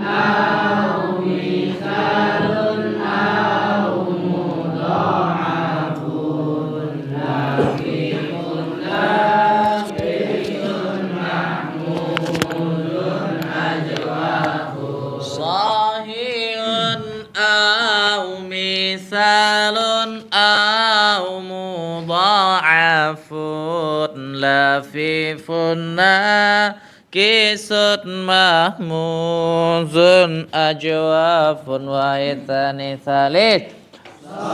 أو مثال أو مضاعف لفيف لافي محمود أجواف صحيح أو مثال أو مضاعف لفيف kisut mahmuzun ajwafun wa ithani thalith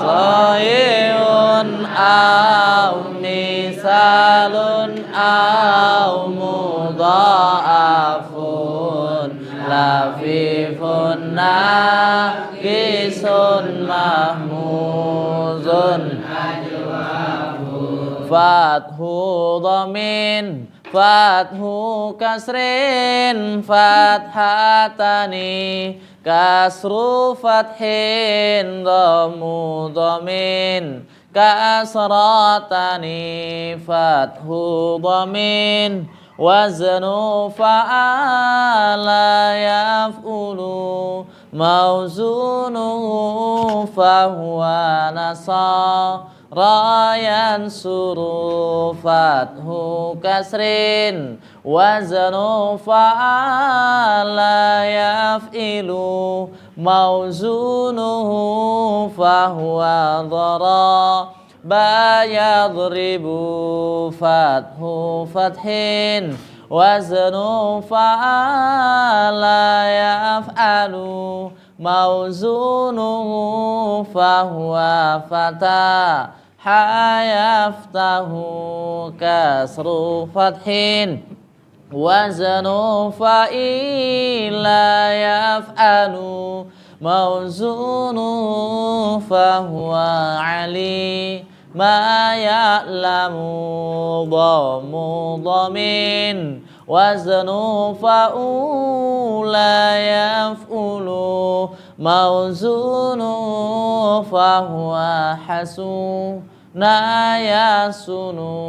sahihun aw misalun aw mudha'afun lafifun kisun mahmuzun ajwafun fathu dhamin fathu kasrin fathatani kasru fathin dhammu dhamin kasratani fathu dhamin waznu fa'ala yaf'ulu mawzunuhu fahuwa nasa rayan suru fathu kasrin waznu fa'ala yaf'ilu mawzunuhu fahuwa dhara bayadribu fathu fathin waznu fa'ala yaf'alu mawzunuhu fahuwa fata hayaftahu kasru fathin waznu fa'ila yaf'alu mawzunuhu fahuwa ali ma ya'lamu dhammu dhamin waznu fa'ula yaf'ulu mawzunuhu fahuwa hasu na yasunu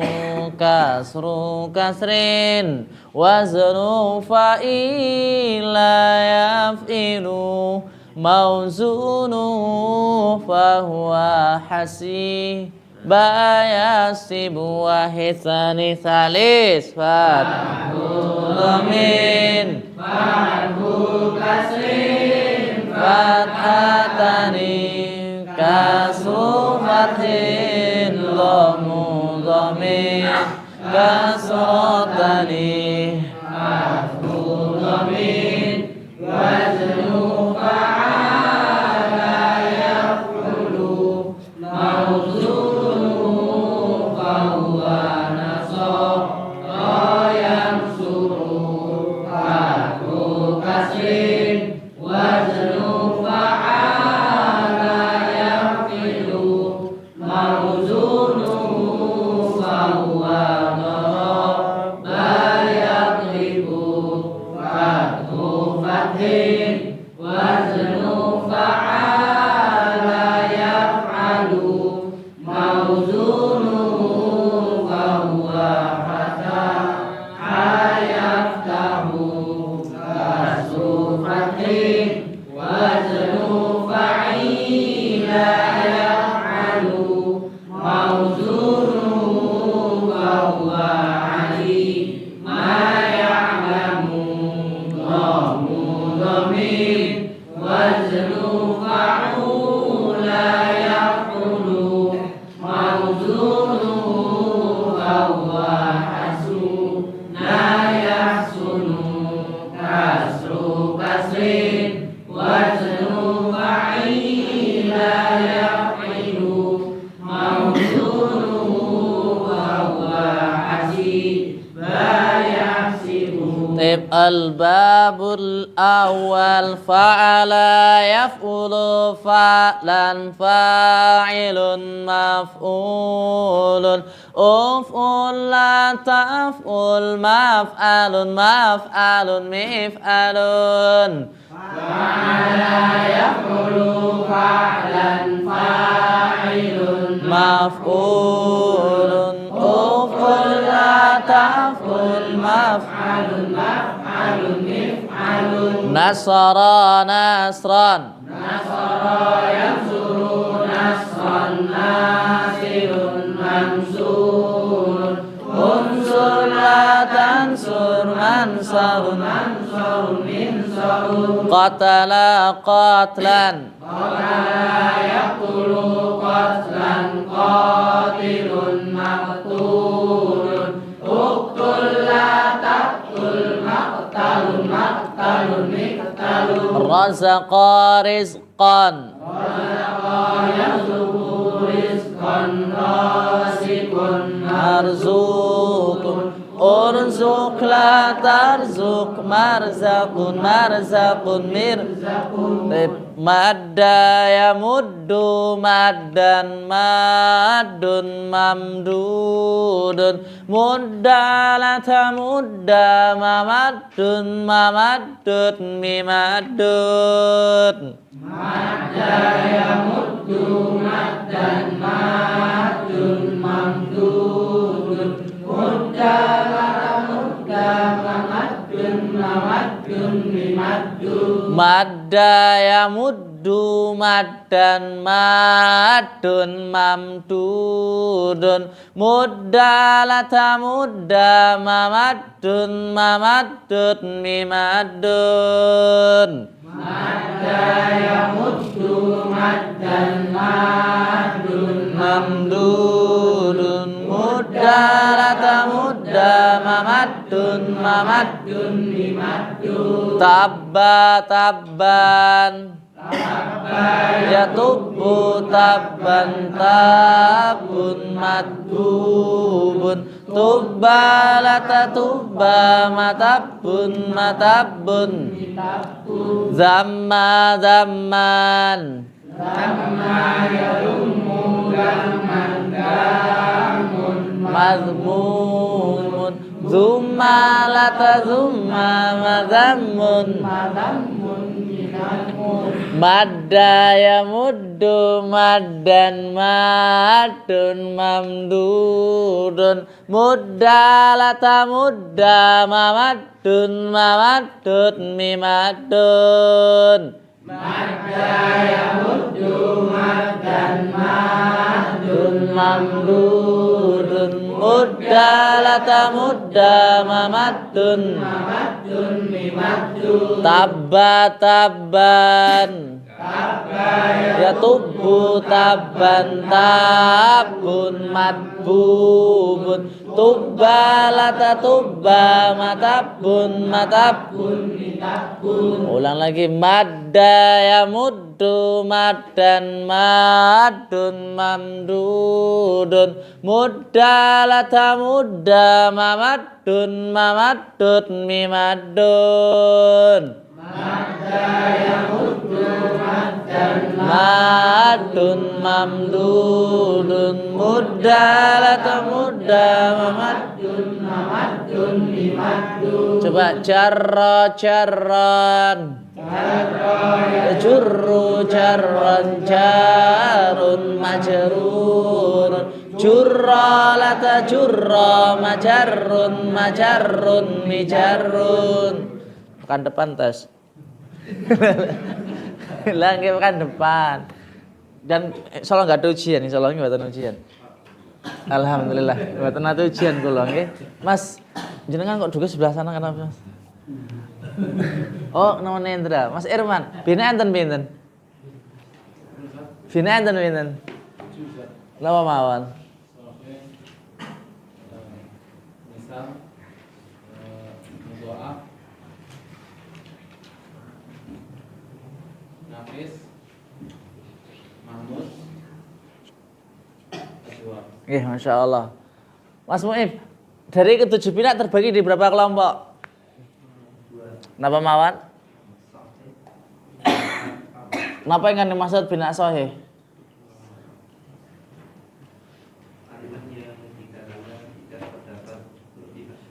kasru kasrin waznu fa'ila yaf'ilu mawzunuhu fahuwa hasi bayasibu wahisani salis fathu dhamin fathu kasrin fathatani kasru fathin dhammu dhamin kasratani fathu dhamin waznu fa'ala yaf'ulu mawzunuhu fahuwa nasara yansuru fathu kasrin waznu fa'ala yaf'ilu mawzunuhu fahuwa daraba yadribu fathu fathin waznu fa'ala yaf'alu mawzunuhu fahuwa fataha yaftahu kasru fathin waznu fa'ila yaf'alu mawzunuhu fahuwa ali ma ya'lamu dhammu dhamin waznu fa'ula yaf'ulu mawzunuhu fahuwa hasu na yahsunu kasru kasrin waznu fa'ila yaf'ilu mawzunuhu fahuwa hasiba yahsibu. Al-babul awal fa'ala yaf'ulu fa'lan fa'ilun maf'ulun uf'ul la taf'ul maf'alun maf'alun mif'alun fa'ala yaf'ulu fa'lan fa'ilun maf'ulun uf'ul la taf'ul maf'alun maf'alun mif'alun Nasara nasran. Nasara yansuru nasran nasirun mansurun. Unsur la tansur mansarun mansarun minsarun. Qatala qatlan. Qatala yaqtulu qatlan qatilun maqtulun. Uqtul la taqtul maqtalun maqtalun miqtalun. Razaqa rizqan. Razaqa yarzuqu rizqan raziqun Marzuqun. Urzuq la tarzuk marzaqun marzaqun mirzaqun. Madda yamuddu maddan maddun mamdudun. Mudda la tamudda mamaddun mamaddun mimaddun. Madda yamuddu maddan maddun mamdudun. Mudda la tamudda mamaddun mamaddun mimaddun. Madda yamuddu maddan maddun mamdudun. Mudda la tamudda mamaddun mamaddun mimaddun. Madda yamuddu maddan maddun Mamdudun. Mudda la tamudda mamaddun mamaddun mimaddun. Tabba tabban. Yatubbu tabban tabbun matbubun. Tubba la tatubba matabbun matabbun. Zamma zamman. Zamma yadummu damman damun Mazmumun. Zumma la tazumma mazammun. madammun minammun. Madda yamuddu maddan maddun mamdudun. Mudda la tamudda mamaddun mamaddun mimaddun. Madda yamuddu maddan maddun Mamdudun. Mudda la tamudda mamaddun mamaddun mimaddun. Tabba tabban. Yatubbu tabban tabbun matbubun. Tubba la tatubba matabbun matabbun. Ulang lagi. Madda yamuddu maddan maddun mamdudun. Mudda la tamudda mamaddun mamaddun mimaddun. Madda yamuddu maddan Maddun mamdudun. Mudda la tamudda mamaddun. mamaddun mimaddun. Coba jarra jarran. Jurru jarran jarun majrurun. Jurra la tajurra majarrun majarrun mijarrun. Pekan depan tes. Lagi pekan depan. Dan insyaallah enggak ada ujian, insyaallah enggak ada ujian. Alhamdulillah, mboten nate ujian kula nggih. Mas, jenengan kok duduk sebelah sana kenapa, Mas? Oh, namanya Indra. Mas Irman, bina enten pinten? Bina enten pinten? Napa mawon? Misal Mudoaf Nafis Mahmud Aswa. Masya Allah. Mas Mu'ib, dari ketujuh bina terbagi di berapa kelompok? Napa mawon? Napa yang dimaksud bina sahih?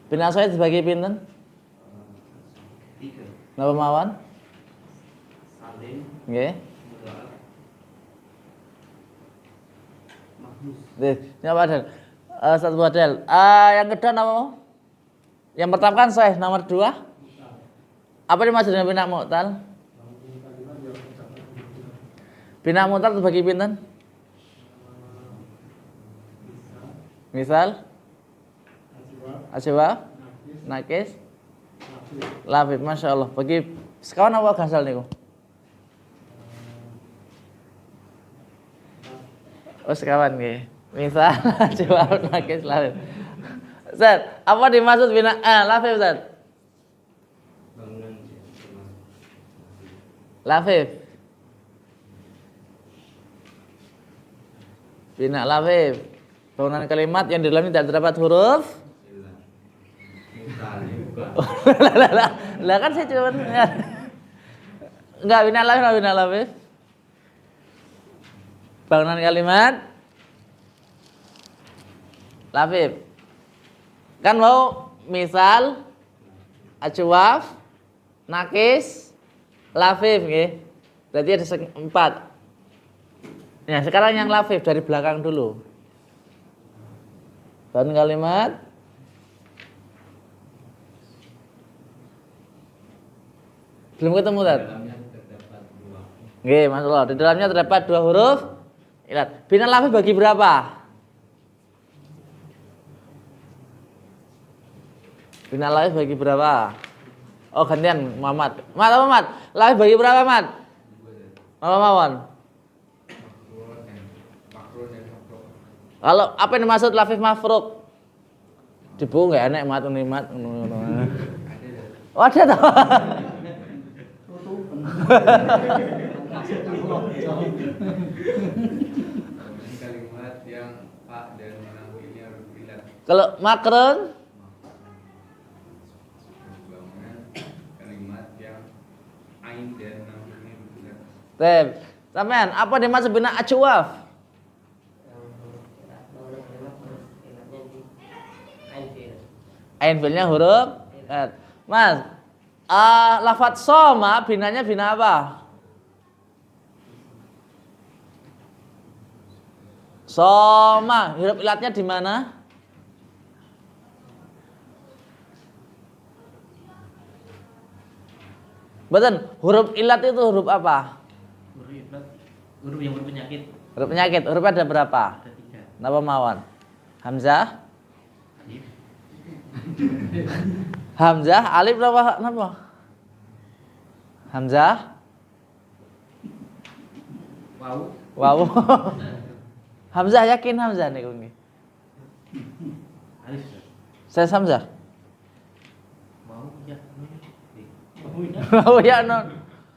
Bina sahih dibagi pinten? Napa mawon? Salim Nggih. Mudoaf Mahmud. Napa Adel? Satu Adel. Yang kedua napa? Yang pertama kan sahih, nomor 2 Apa dimaksud dengan bina mu'tal? Bina mu'tal terbagi pinten? Misal Ajwa Nakis Lafif, Masya Allah. Bagi sekawan apa gasal niku? Oh sekawan nggih. Misal Ajwa Nakis Lafif. Ustaz, apa dimaksud bina Lafif Ustaz? Bangunan Lafif. Bina Lafif. Bangunan kalimat yang di dalamnya tidak terdapat huruf. Lah kan saya cuma enggak bina Lafif. Bangunan kalimat Lafif. Kan mau misal ajwaf nakis Lafif nggih. Berarti ada 4. Nah, sekarang yang Lafif dari belakang dulu. Dan kalimat belum ketemu Tat? dalamnya terdapat 2. Nggih, masalah. Di dalamnya terdapat 2 huruf ilat. Bina Lafif bagi berapa? Bina Lafif bagi berapa? Oh, gantian Muhammad. Mat apa Mat? Lafif bagi berapa Mat? Apa mawon? Makro dan makro. Kalau apa yang dimaksud Lafif mafruk? Dibu enggak enak Mat ini Mat. Oh, ada toh. Kalimat yang pak dan menanggu ini harus ilat. Kalau makrun Bangunan kalimat yang ain dan menanggu ini harus ilat. Tep. Sampean, apa dimaksud bina ajwaf? Ain filnya huruf. Mas, lafadz soma binanya bina apa? Soma, huruf ilatnya di mana? Betul, huruf ilat itu huruf apa? Huruf yang berpenyakit Huruf penyakit, hurufnya ada berapa? ada 3. Napa mawon? Hamzah? Alif, Hamzah, alif napa? Napa? Hamzah? waw, Wow. Hamzah yakin Hamzah niku nggih. alif, Saya Hamzah. waw, ya, Oh ya non.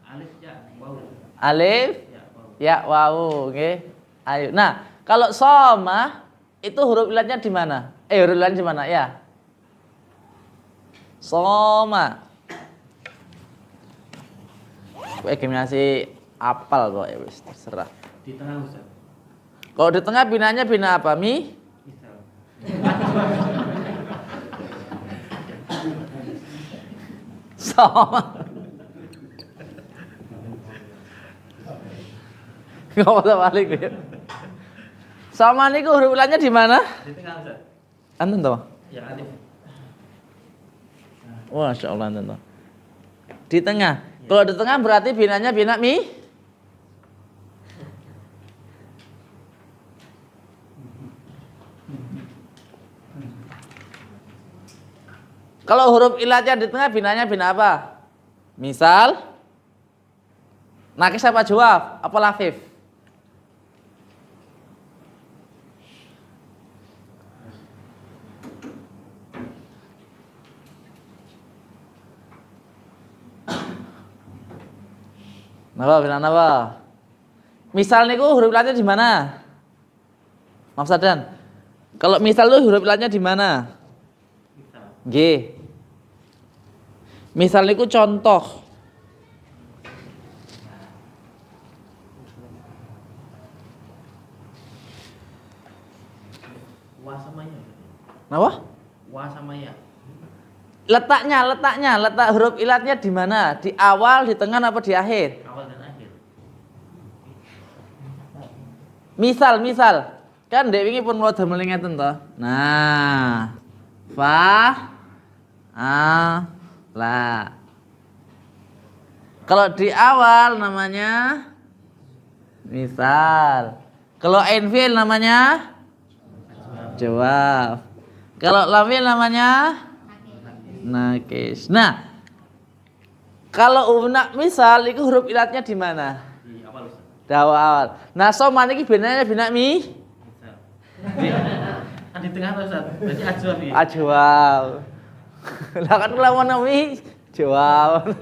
alif, ya, waw, Alif, ya, waw. ya wow, nggih. Ayo. Nah, kalau soma itu huruf ilatnya di mana? Huruf ilatnya di mana? Ya. Soma. Kowe ngasih apal kok ya wis terserah. Di tengah Ustaz. Kalau di tengah binanya bina apa? Mi? Misal. Soma. Enggak usah balik ya. Soma niku huruf ilatnya di mana? Di tengah Ustaz. Anten toh? Ya, alif. Masya Allah anten toh. Di tengah. Kalau di tengah berarti binanya bina mi? Kalau huruf ilatnya di tengah binanya bina apa? Misal nakis apa jawab? Apa lafif? Napa bina napa? Misal niku huruf ilatnya di mana? Maaf Sadan. Kalau misal itu huruf ilatnya di mana? Misal. G. Misal niku contoh. Wa sama ya. Napa? Wa sama ya. Letak huruf ilatnya di mana? Di awal, di tengah, apa di akhir? Awal dan akhir. Misal. Kan dek wingi pun mau damel ngeten to. Nah. Fa a la. Kalau di awal namanya misal. Kalau ain fi'il namanya jawab. Kalau lam fi'il namanya nakis. Nah, kalau misal itu huruf ilatnya di mana? Di awal. Nah, soman iki benane bina mi. Kan di tengah Ustaz. Berarti ajwab iki. Ajwab. Lah kan lawan mi jawab.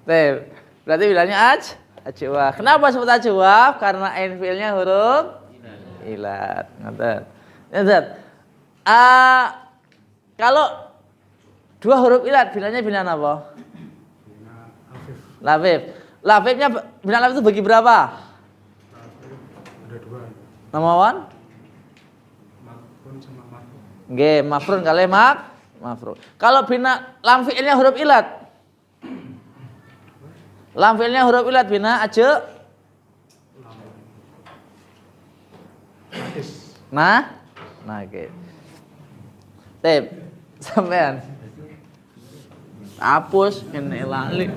Teh, berarti bilangnya ajwab. Kenapa sebut ajwab? Karena ain fi'ilnya huruf ilat. Ngoten. Ngoten. Kalau dua huruf ilat bilangnya bina apa? Lafif. Lafifnya bina lafif itu bagi berapa? Ada dua. Nama wan? Mafrun sama marfu. Nggih, mafrun kali mafrun. Kalau bina lam fi'ilnya huruf ilat. Lam fi'ilnya huruf ilat bina aja. Nakis. Oke. Tip, sampean. Hapus kene lali.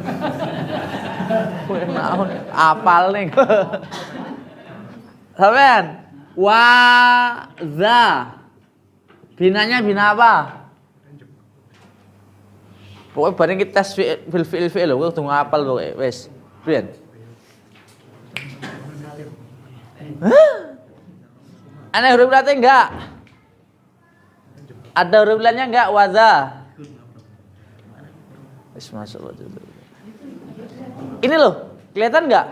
Kowe naon apal nih. Sampean wa za. Binanya bina apa? Pokoknya bareng kita tes fi'il lho, kudu ngapal pokoke wis. Pian? Ana huruf ilatnya enggak? Ada huruf ilatnya enggak? Waza. Masyaallah. Ini loh, kelihatan enggak?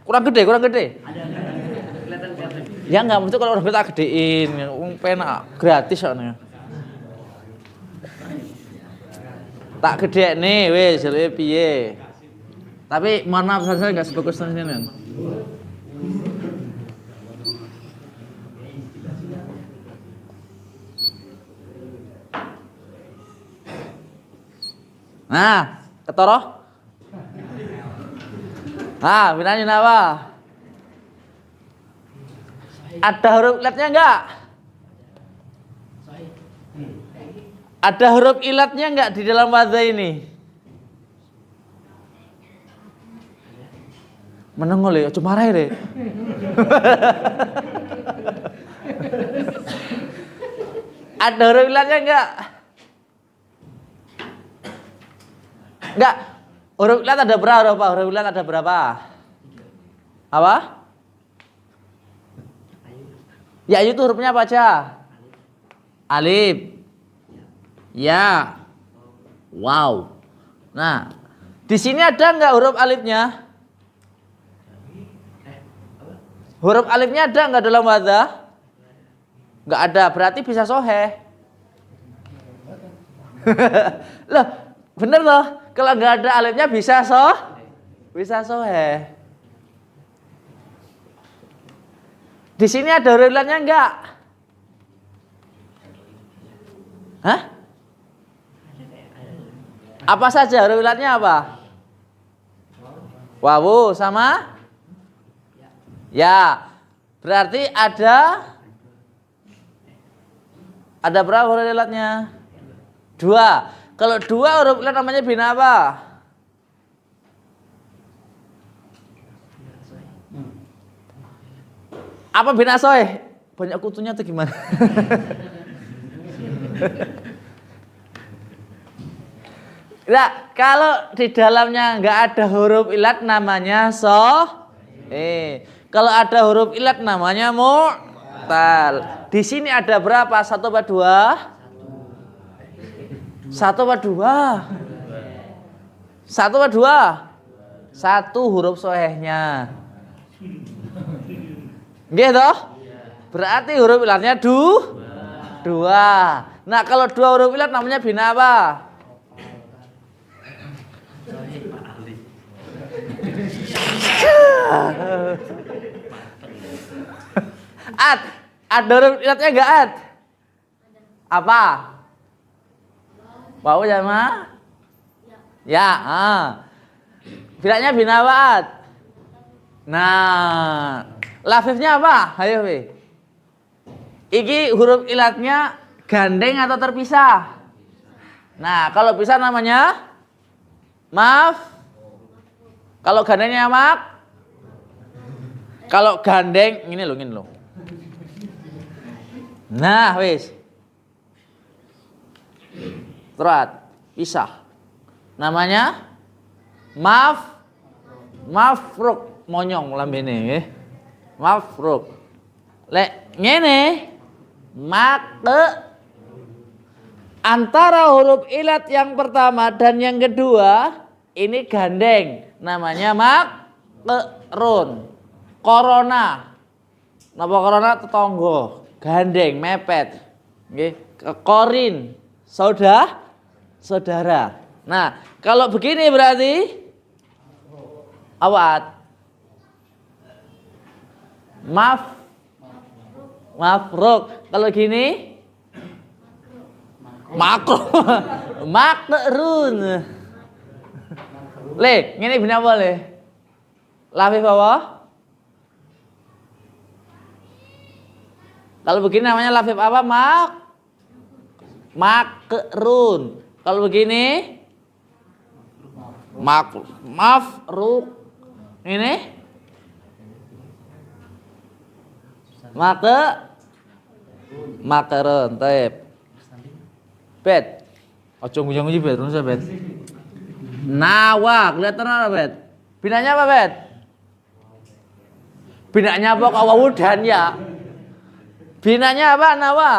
Kurang gede. Ya enggak, maksudnya kalau orang tak gedein, pena gratis soalnya. Tak gede nih, wes, jadi piye. Tapi mohon maaf saya enggak sebagus ini. Nah, ketoro. Nah, binanya apa? Ada huruf ilatnya enggak? Ada huruf ilatnya enggak di dalam wadza ini? Menengol ya, cuma marah ya. Ada huruf ilatnya enggak? Enggak. Huruf ilat ada berapa? Huruf ilat ada berapa? Apa? Ya itu hurufnya apa aja? Alif. Ya. Wow. Nah, di sini ada enggak huruf alifnya? Huruf alifnya ada enggak dalam wadza? Enggak ada, berarti bisa soheh. Loh, bener loh. Kalau enggak ada alifnya bisa soheh. Di sini ada huruf ilatnya enggak? Hah? Apa saja huruf ilatnya apa? Wawu sama ya. Berarti ada berapa huruf ilatnya? 2. Kalau 2 huruf ilat namanya bina apa? Apa bina soeh? Banyak kutunya tuh gimana? Nah, kalau di dalamnya nggak ada huruf ilat namanya kalau ada huruf ilat namanya mu'tal. Di sini ada berapa? 1 apa 2? 1 apa 2? 1 apa 2? 1 huruf soehnya. Nggih toh? Berarti huruf ilatnya 2. Nah, kalau 2 huruf ilat namanya bina apa? Ada huruf ilatnya enggak ad? Apa? Wawu sama? Ya. Bilanya bina apa ad? Nah, lafifnya apa? Ayo we. Iki huruf ilatnya gandeng atau terpisah? Nah, kalau pisah namanya Kalau gandengnya kalau gandeng ini loh. Nah, wis. Terat, pisah. Namanya mafruk, monyong lambene nggih. Mafruk. Lek ngene antara huruf ilat yang pertama dan yang kedua ini gandeng, namanya makrun. Corona. Napa corona tetangga, gandeng, mepet. Nggih, korin, saudara. Nah, kalau begini berarti awat. Mafruk. Kalau gini makrun. Le, ngene bina apa le? Lafif apa? Kalau begini namanya lafif apa? Makrun. Kalau begini mafruk. Ini makrun. Taib. Bet. Ojo nguji-nguji bet, terus bet. Nawa, kelihatan apa bet? Binanya apa bet? Binanya apa kok wawudan ya? Binanya apa nawa?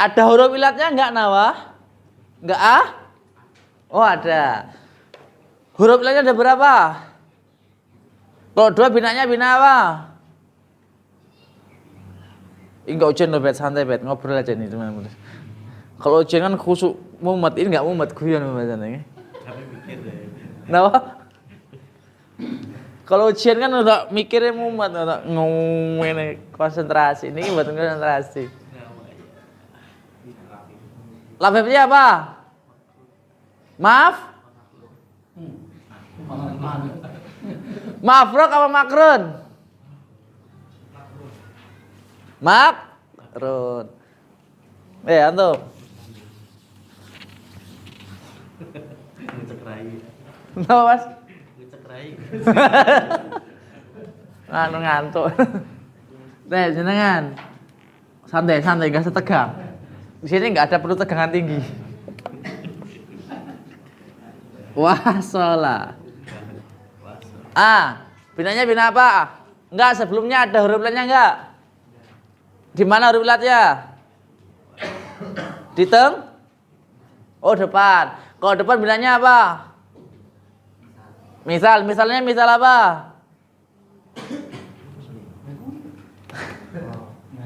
Ada huruf ilatnya enggak nawa? Enggak ah? Oh ada. Huruf ilatnya ada berapa? Kalau dua binanya bina apa? Enggak ujian loh bet, santai bet, ngobrol aja nih teman-teman. Kalau ujian kan khusuk mumet, ini enggak mumet, guyon pembahasannya. Tapi mikir deh. Kenapa? Kalau ujian kan udah mikirnya mumet, udah ngomongin konsentrasi. Ini buat konsentrasi. Lafifnya apa? Mafruk apa makrun? Makrun. Antum. Ngecek rai. Kenapa mas? Ngecek rai. Ngantuk. Jenengan. Santai, enggak setegang. Di sini enggak ada perlu tegangan tinggi. Wasola. Binanya bina apa? Enggak, sebelumnya ada huruf ilatnya enggak? Di mana huruf ilatnya? Di Oh, depan. Kalau depan binanya apa? Misalnya misal apa?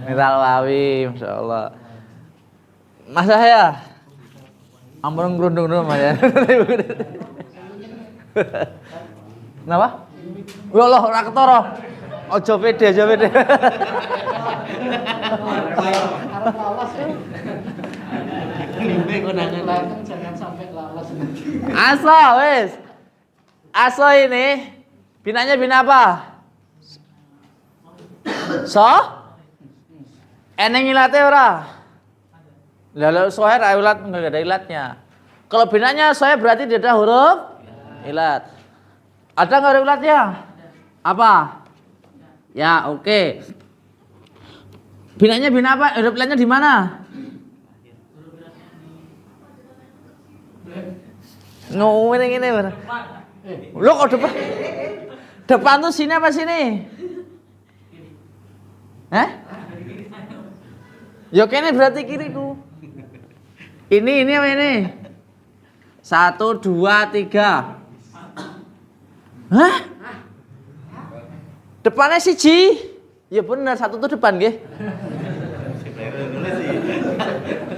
Misal wawi, Masya Allah. Masa ya? Ampun gerundung dulu mas ya. Kenapa? Ya Allah, ora ketara. Aja pede. Jangan sampai lalas. Aso ini binanya bina apa? Eneng ilatnya ora? Lalu soher ilat enggak ada ilatnya. Kalau binanya soher berarti tidak ada huruf ilat. Ada enggak huruf ilatnya? Apa? Ya, oke. Binanya bina apa? Huruf ilatnya di mana? Ini bener. Lo kok depan? Depan tuh sini apa sini? Ya kene berarti kiriku. Ini apa ini? 1, 2, 3. Hah? Depannya siji. Ya benar, 1 tuh depan nggih. Nulis sih.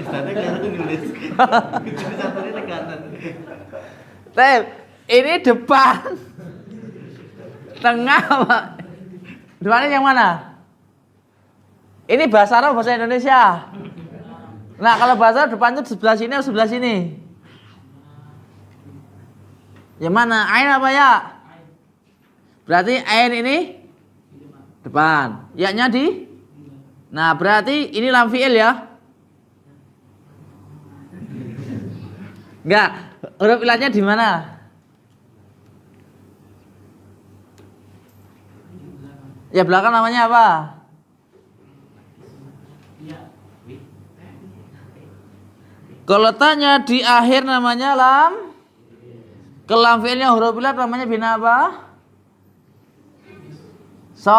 Tadi kan nulis. Satunya tekanan. Ini depan. Tengah apa? Depannya yang mana? Ini bahasa Arab bahasa Indonesia. Nah, kalau bahasa Arab depan itu sebelah sini atau sebelah sini? Yang mana? Ain apa ya? Berarti ain ini depan. Ya-nya di? Nah, berarti ini lam fi'il ya. Enggak, huruf ilatnya di mana? Ya belakang namanya apa? Kalau tanya di akhir namanya lam. Kelam fi'ilnya huruf ilat namanya bina apa? So?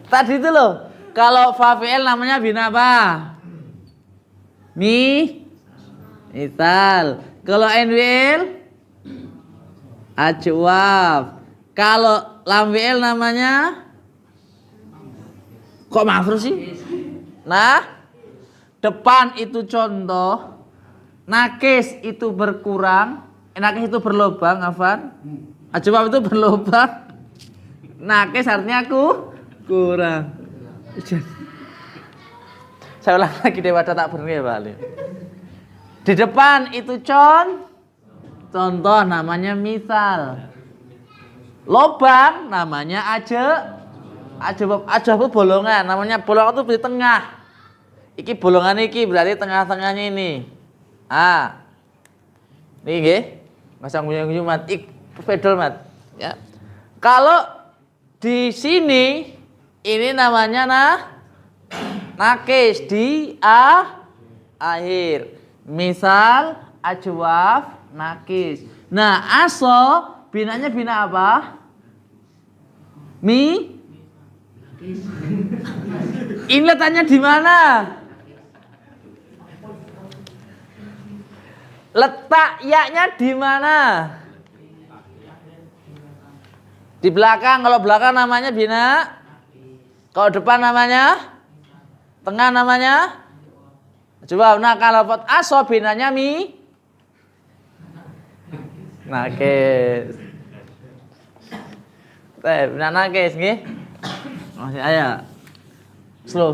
Tadi itu loh. Kalau fa fi'il namanya bina apa? Misal. Kalau ain fi'il ajwaf. Kalau lam fi'il namanya kok mafrur sih? Nah, depan itu contoh, nakis itu berkurang, nakis itu berlubang, afan. Ajwaf itu berlubang. Nakis artinya aku kurang. Saya ulang lagi daripada tak berhenti ya Pak Ali. Di depan itu contoh namanya misal. Lobang namanya ajwaf itu bolongan, namanya bolongan itu di tengah. Iki bolongan iki berarti tengah-tengahnya ini. Ah. Nih nggih. Masang guyu-guyu mat pedal mat. Ya. Kalau di sini ini namanya nakis di akhir. Misal ajwaf nakis. Nah, aso binanya bina apa? Ini letaknya di mana? Letak ya-nya di mana? Di belakang. Kalau belakang namanya bina. Kalau depan namanya? Tengah namanya? Coba. Nah, kalau pot aso binanya nakis. Bina nakis nggih. Masih ayo. Slow.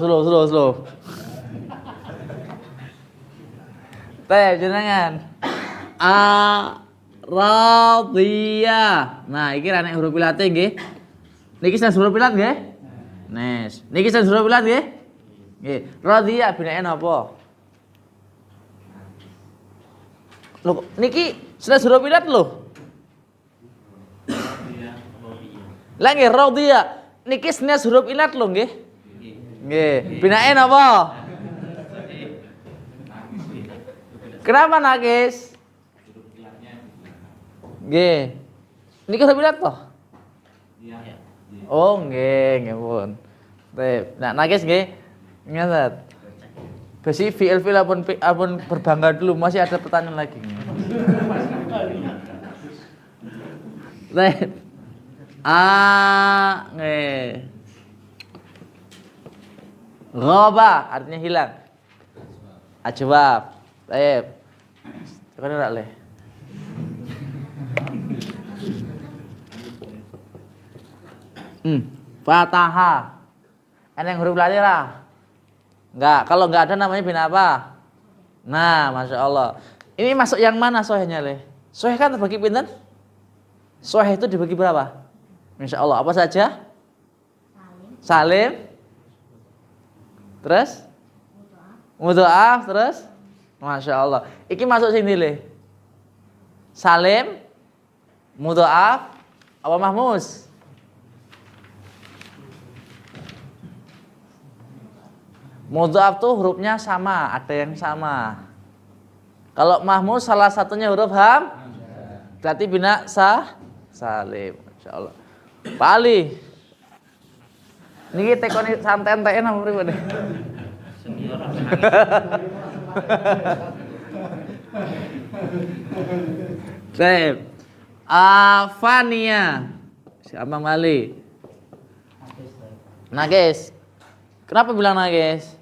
Jenengan. Radiyah. Nah, iki ra nek huruf ilate nggih. Niki sanes huruf ilat nggih? Nes. Niki sanes huruf ilat nggih? Nggih. Radiyah binae napa? Lho, niki sanes huruf ilat lho. Lah nggih radiyah. Niki sanes huruf ilat lho nggih. Nggih. Binae napa? Kenapa nakis? Nggih. Niki huruf ilat toh? Oh, nggih pun. Nah, nakis nggih. Ingat. Besi fi'il apun berbangga dulu, masih ada pertanyaan lagi. Nggih. Ghaba artinya hilang. Ajwab. Baik. Coba ora le. Fataha. Ada yang huruf latih lah? Enggak. Kalau enggak ada namanya bin apa? Nah, Masya Allah. Ini masuk yang mana sohnya le? Soh kan terbagi pinten? Soh itu dibagi berapa? Insya Allah. Apa saja? Salim. Terus? Mudha'af. Terus? Masya Allah. Iki masuk sini le. Salim. Mudha'af. Apa mahmus? Mudha'af tuh hurufnya sama, ada yang sama. Kalau mahmus salah satunya huruf berarti bina salim. Insyaallah. Pak Ali. Niki tekoni santai-santai napa pripun? Baik. Afania. Siapa Ali? Nagis. Kenapa bilang nagis?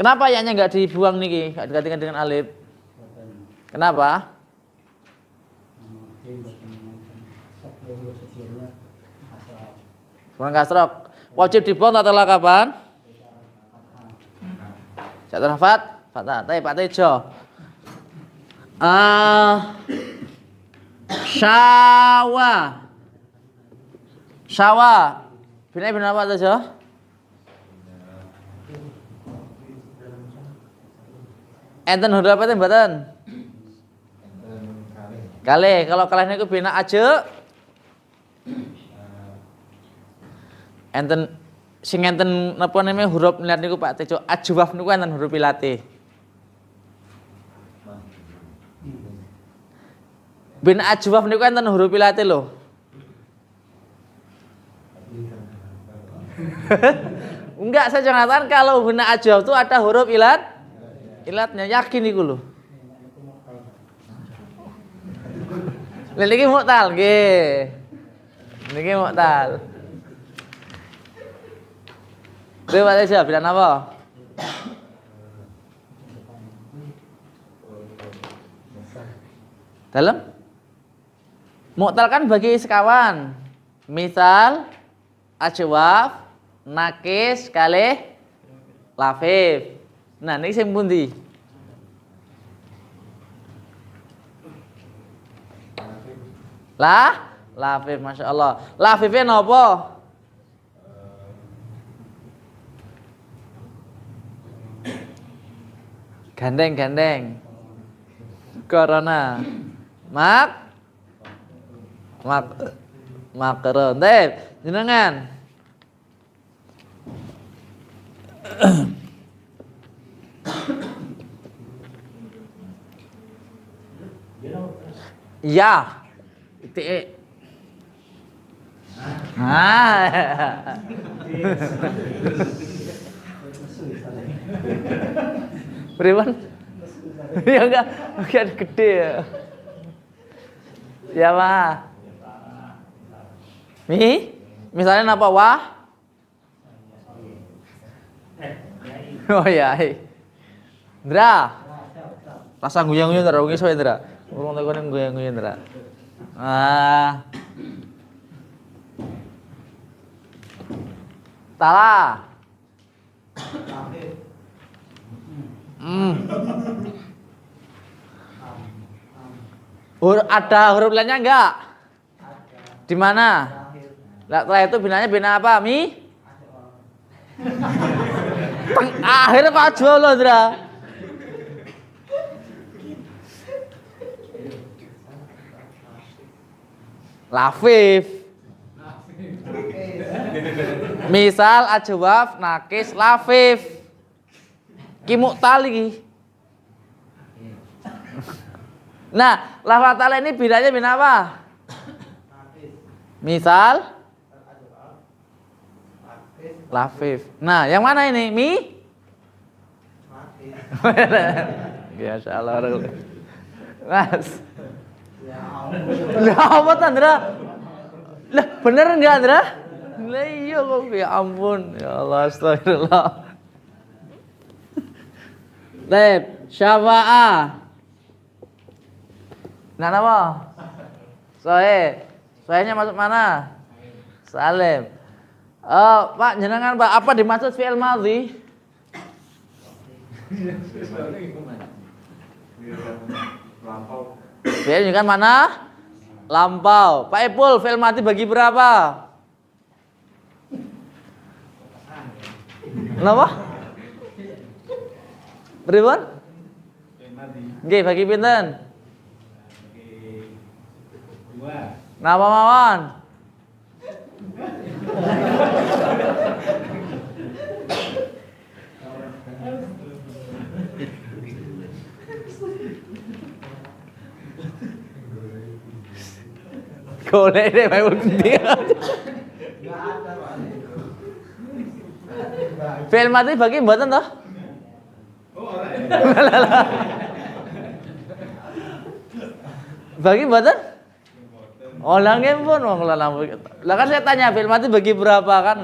Kenapa ya-nya enggak dibuang niki, enggak digantikan dengan alif? Kenapa? Bukan kasrok. Wajib dibuang tak telah kapan? Setelah fathah. Pak Tejo. Syawa. Bina apa Tejo? Enten huruf apa mboten? Kalih. Kalau kalih niku bina aja. Enten sing enten napa namanya huruf ilat niku Pak Tejo. Ajwaf niku enten huruf ilate. Bina ajwaf niku enten huruf ilate lho. Enggak, saya mengatakan kalau bina ajwaf itu ada huruf ilatnya, yakin iku lho. Lha niki mu'tal nggih. Niki mu'tal. Coba aja bilang apa? Dalam? Mu'tal kan bagi sekawan. Misal, ajwaf, nakis, kalih, lafif. Nah, ini sing pundi? Lafif, masya Allah. Lafifnya napa? Gandeng. Corona. Makron. Tep, jenengan. Ya. Itu. Beriman? Ya enggak gede ya. Ya Pak. Misalnya apa wah? Oh ya. Indra. Rasa guyang-guyang Indra, ngiso Indra. Urung takone guyang-guyang Indra. Tala. Ada huruf lainnya enggak? Di mana? Setelah itu binanya bina apa? Akhirnya Pak jual loh, Indra. Lafif. Misal ajwaf, nakis, lafif. Ki mu'tal iki. Nah, lafal ta'ala ini binanya bina apa? Misal lafif. Nah, yang mana ini? Ya Allah. Mas. Lah apa Andra? Lah bener enggak Andra? Lah iya kok ya ampun. Ya Allah astagfirullah. Lep, syafa'a. Nah apa? Soalnya masuk mana? Salim. Pak jenengan Pak, apa dimaksud fi'il madhi? Fi'il kan mana? Lampau. Pak Ipul, fi'il madhi bagi berapa? Kenapa? Berapa? Nggih, bagi pinten? Napa mawon? Golek deh main gede. Film mati bagi mboten toh? Bagi mboten? Oh, langit pun wong lampu. Lah kan saya tanya film mati bagi berapa kan?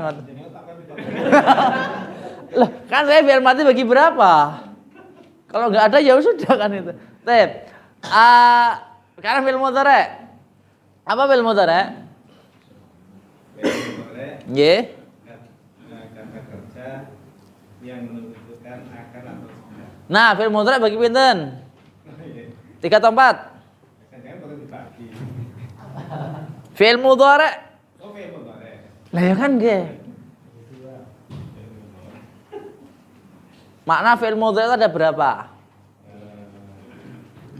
Lah kan saya film mati bagi berapa? Kalau nggak ada ya sudah kan itu. Tep. Sekarang film mudhari'. Apa film mudhari'? Nggih. Kata kerja yang menunjukkan akan atau sudah. Nah, film mudhari' bagi pinten? 3 atau 4? Jangan perlu dibagi. Fi'il mudhari'. Oh, fi'il mudhari'. Lah ya kan nggih. Makna fi'il mudhari' itu ada berapa?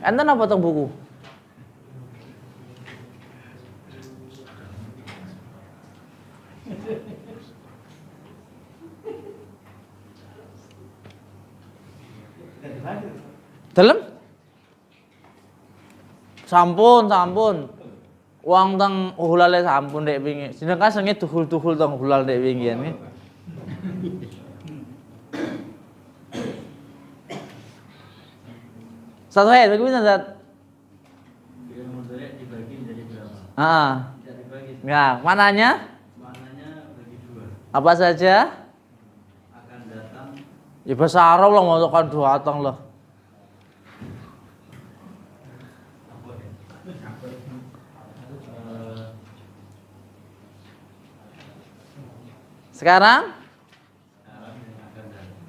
Enten apa teng buku? Dalem? Sampun. Wong teng hulale sampun dek wingi. Jeneng kan senge duhul-duhul teng hulal dek wingi nggih. Satu ayat bagaimana Zat? Fi'il mudhari' dibagi menjadi berapa? Tidak dibagi. Ya, mananya? Maknanya bagi dua. Apa saja? Akan datang. Ya bahasa Arab lah mau kan datang lah. Sekarang?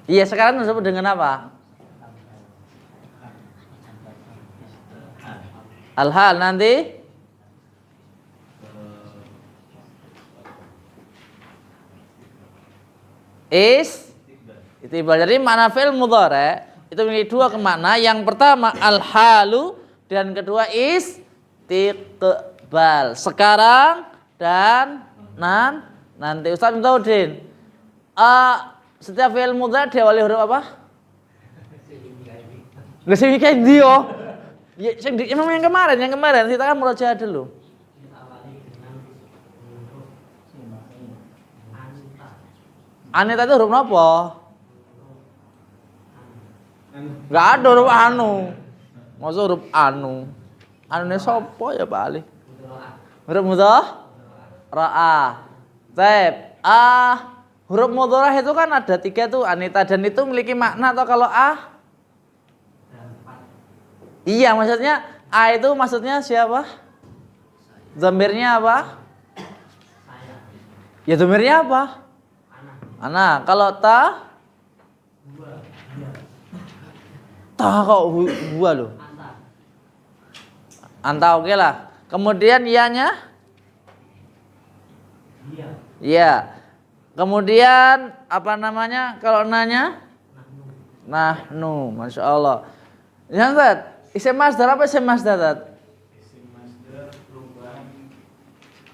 Iya, sekarang disebut dengan apa? Al-hal nanti? Istibdal. Jadi makna fi'il mudhari' itu memiliki dua makna. Yang pertama al-halu dan kedua istiqbal. Sekarang dan nanti. Ustaz Mintaudin. Setiap fi'il mudhari' diawali huruf apa? Nggak sih kayak dia. Ya, emang yang kemarin kita kan murojaah dulu. Anita itu huruf apa? Enggak ada huruf anu. Maksud huruf anu. Anune sapa ya Pak Ali? Huruf mudhari'. Baik. Huruf mudhari' itu kan ada 3 tuh Anita, dan itu memiliki makna atau kalau Iya, maksudnya A itu maksudnya siapa? Dhamirnya apa? Ya dhamirnya apa? Ana. Kalau ta? Kok gua loh. Anta oke lah. Kemudian ianya? Iya. Kemudian apa namanya? Kalau nanya? Nahnu. Masya Allah. Ya Ustaz, isim masdar apa isim masdar? Isim masdar perubahan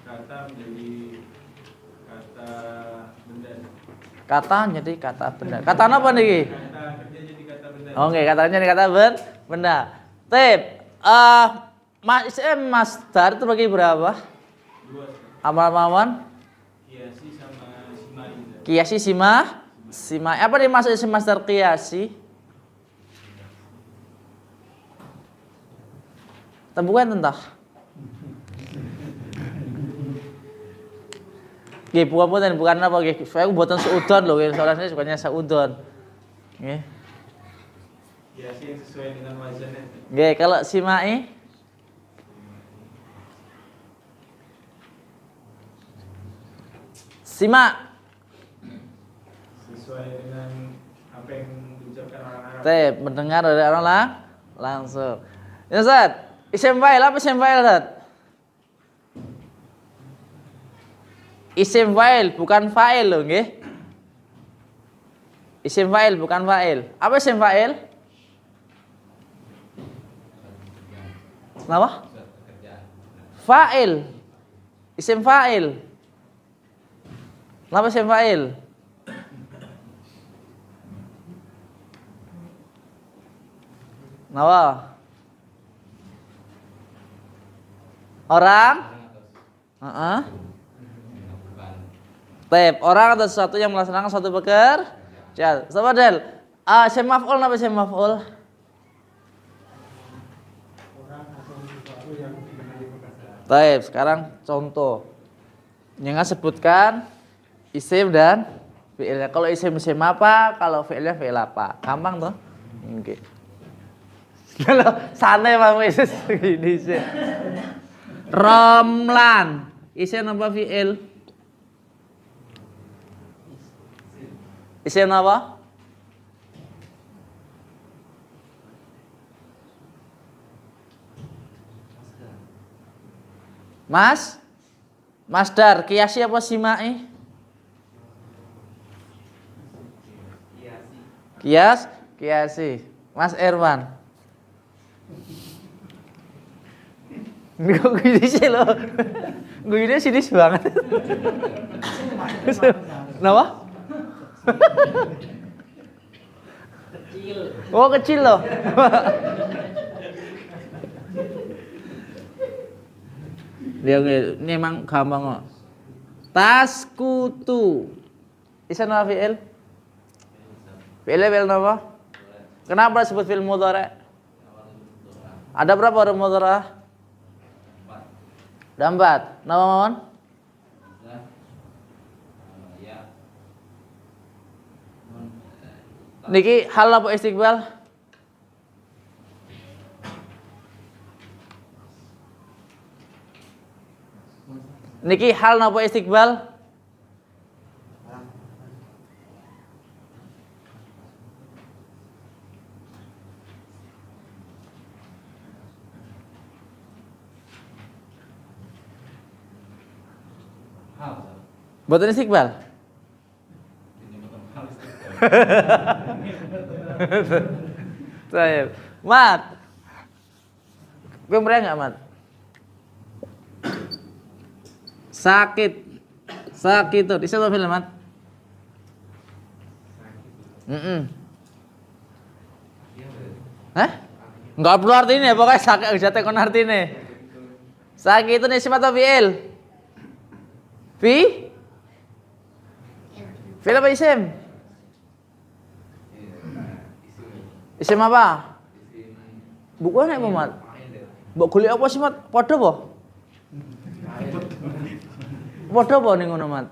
kata menjadi kata benda. Kata jadi kata benda. Kata apa nih? Kata kerja jadi kata benda. Oke, katanya jadi kata benda. Tip. Isim masdar itu bagi berapa? 2. Amal-amalan? Kiasi sama simai. Kiasi simai. Apa dimaksud isim masdar kiasi? Bukan tentang. Nggih, bukan apa nggih. Saya buatan seudon loh, soalnya saya sukanya seudon. Nggih. Kiasi yang sesuai dengan wazannya. Nggih, kalau simai simak Sesuai dengan apa yang diucapkan orang Arab. mendengar dari orang langsung. Ya Ustaz, isim fa'il apa isim fa'il Ustaz? Isim fa'il bukan fa'il loh nggih. Isim fa'il bukan fa'il. Apa isim fa'il? Kenapa? Fa'il. Isim fa'il. Kenapa isim fa'il? Kenapa? Orang? Orang atau sesuatu yang melaksanakan suatu pekerjaan. Coba Del. Isim maf'ul apa isim maf'ul? Sekarang contoh. Jangan sebutkan isim dan fi'ilnya. Kalau isim apa, kalau fi'ilnya fi'il apa. Gampang toh? Oke. Kalau santai Bang Yesus gini sih. Romlan. Isim apa fi'il? Isim apa? Masdar, kiasi apa simai? Kiasi. Mas Irwan. Kok gini sih lo? Gini sinis banget. Kenapa? Kecil. Oh kecil loh. Dia ini emang gampang kok. Taskutu. Isan apa fi'il? Fi'il apa? Kenapa disebut fi'il mudhari'? Ada berapa huruf mudhari'? Ada 4. Nama Maman? Niki hal apa istiqbal? Niki hal napa istiqbal? Boten istiqbal? Saya, Mat. Gue meriah nggak, Mat? Sakit tuh. Di situ film, Mat. Hah? Enggak perlu artinya, pokoknya sakit aja tekon artinya. Sakit itu isim atau fi'il? Fi'il apa isim? Isim apa? Buku apa ya, Mat? Mbok golek apa sih, Mat? Padha apa? Padha apa ning ngono, Mat?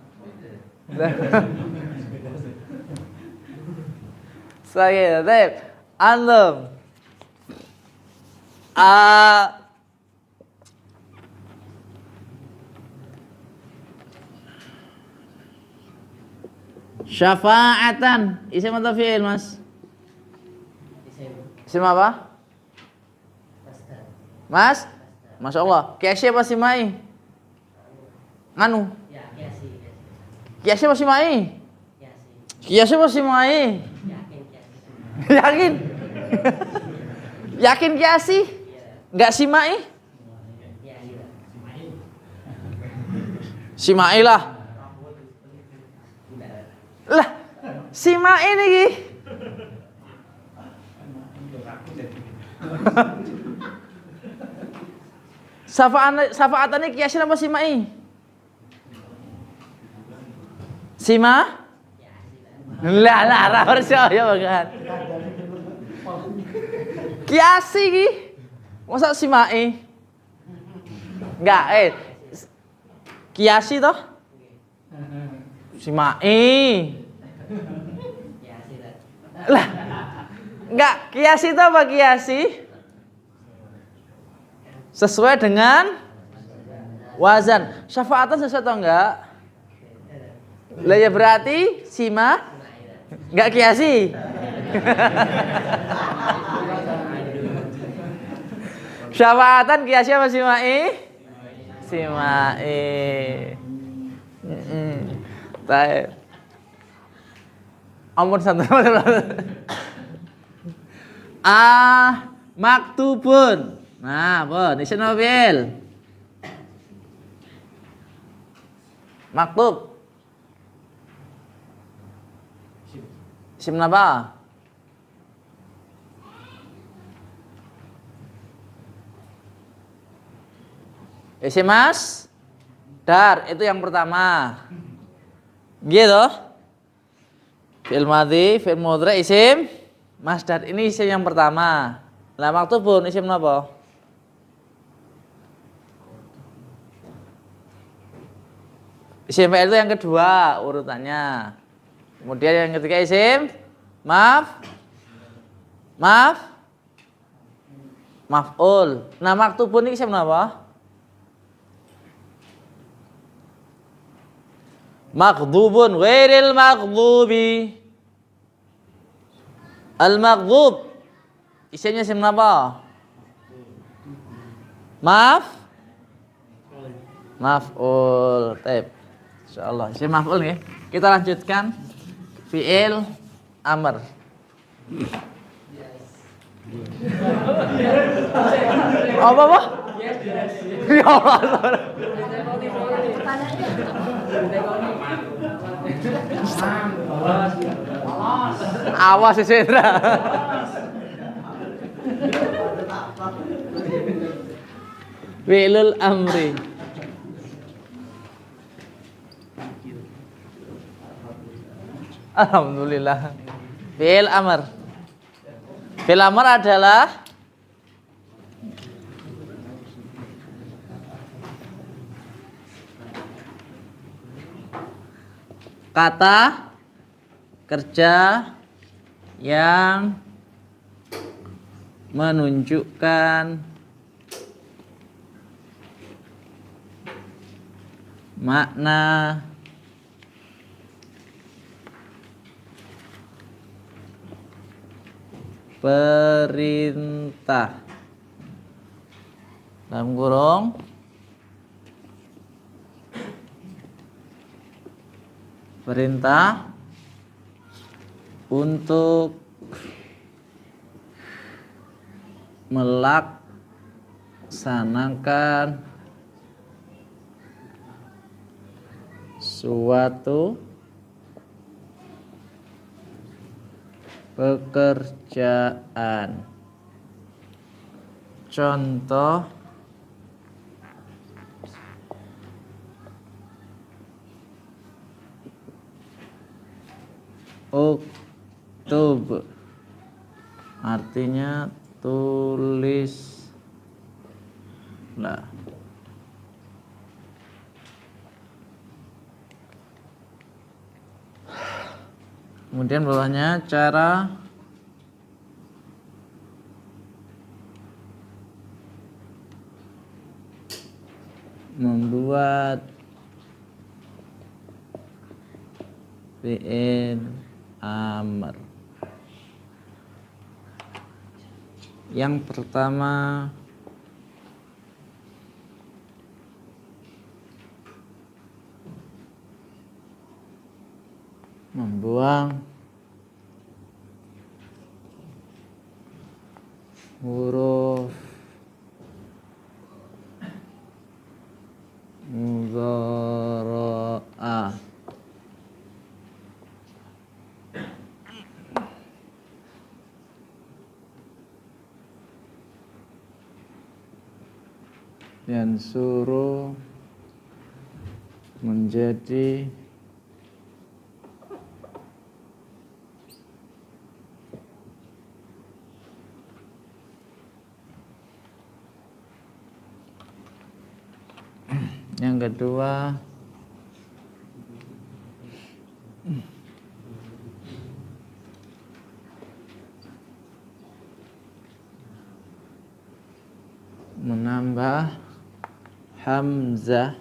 Saya antum. Syafa'atan. Isim atau fi'il, Mas? Isim apa? Mas? Masya Allah. Kiasi apa simai? Nganu? Ya, kiasi. Kiasi apa simai? Kiasi apa simai? Yakin? Yakin kiasi? Enggak simai? Simai lah. Lah, simai nih. Safa'atan ini kiasin apa simai? Sima? Lah, harus ya banget. Kiasi ki. Masa simai? Enggak, kiasi toh? Simai. Lah. Enggak, kiasi itu apa kiasi? Sesuai dengan wazan. Syafa'atan sesuai atau enggak? Lah ya berarti sima enggak kiasi. Syafa'atan kiasi apa simai? Simai. Baik. Ampun santai. Maktubun. Nah, bon, isim apa fi'il? Maktub. Isim apa? Isim mas dar, itu yang pertama. Gitu. Fi'il madhi, fi'il mudhari, isim masdar. Ini isim yang pertama. Lah maktubun isim apa? Isim fi'il itu yang kedua urutannya. Kemudian yang ketiga isim maf'ul. Nah maktubun ini isim apa? Maghdubun, ghairil maghdubi. Al-maghdub isimnya isim apa? Maf'ul. Baik. Insyaallah isim maf'ul nih. Kita lanjutkan fi'il amr. Apa? Ya Allah. Awas si Sendra. Fi'lul amri. Alhamdulillah. Fi'il amr. Fi'il amr adalah kata kerja yang menunjukkan makna perintah dalam kurung perintah untuk melaksanakan suatu pekerjaan. Contoh uktub artinya tulislah. Kemudian bawahnya cara membuat fi'il amr. Yang pertama membuang huruf mudhara'ah. Dan suruh menjadi yang kedua menambah hamzah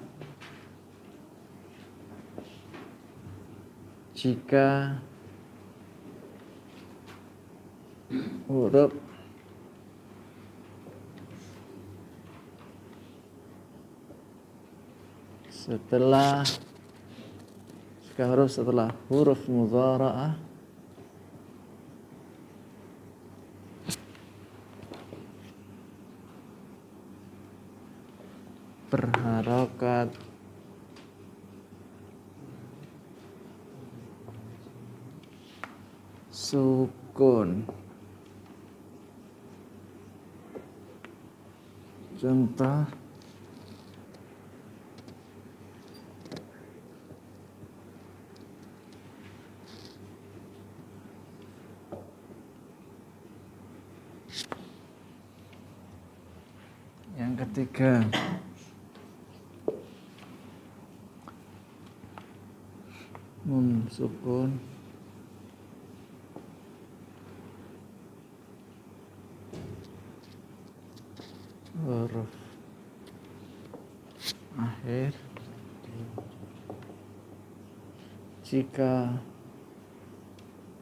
jika huruf setelah huruf mudhara'ah berharokat sukun. Contoh yang ketiga sukun huruf akhir jika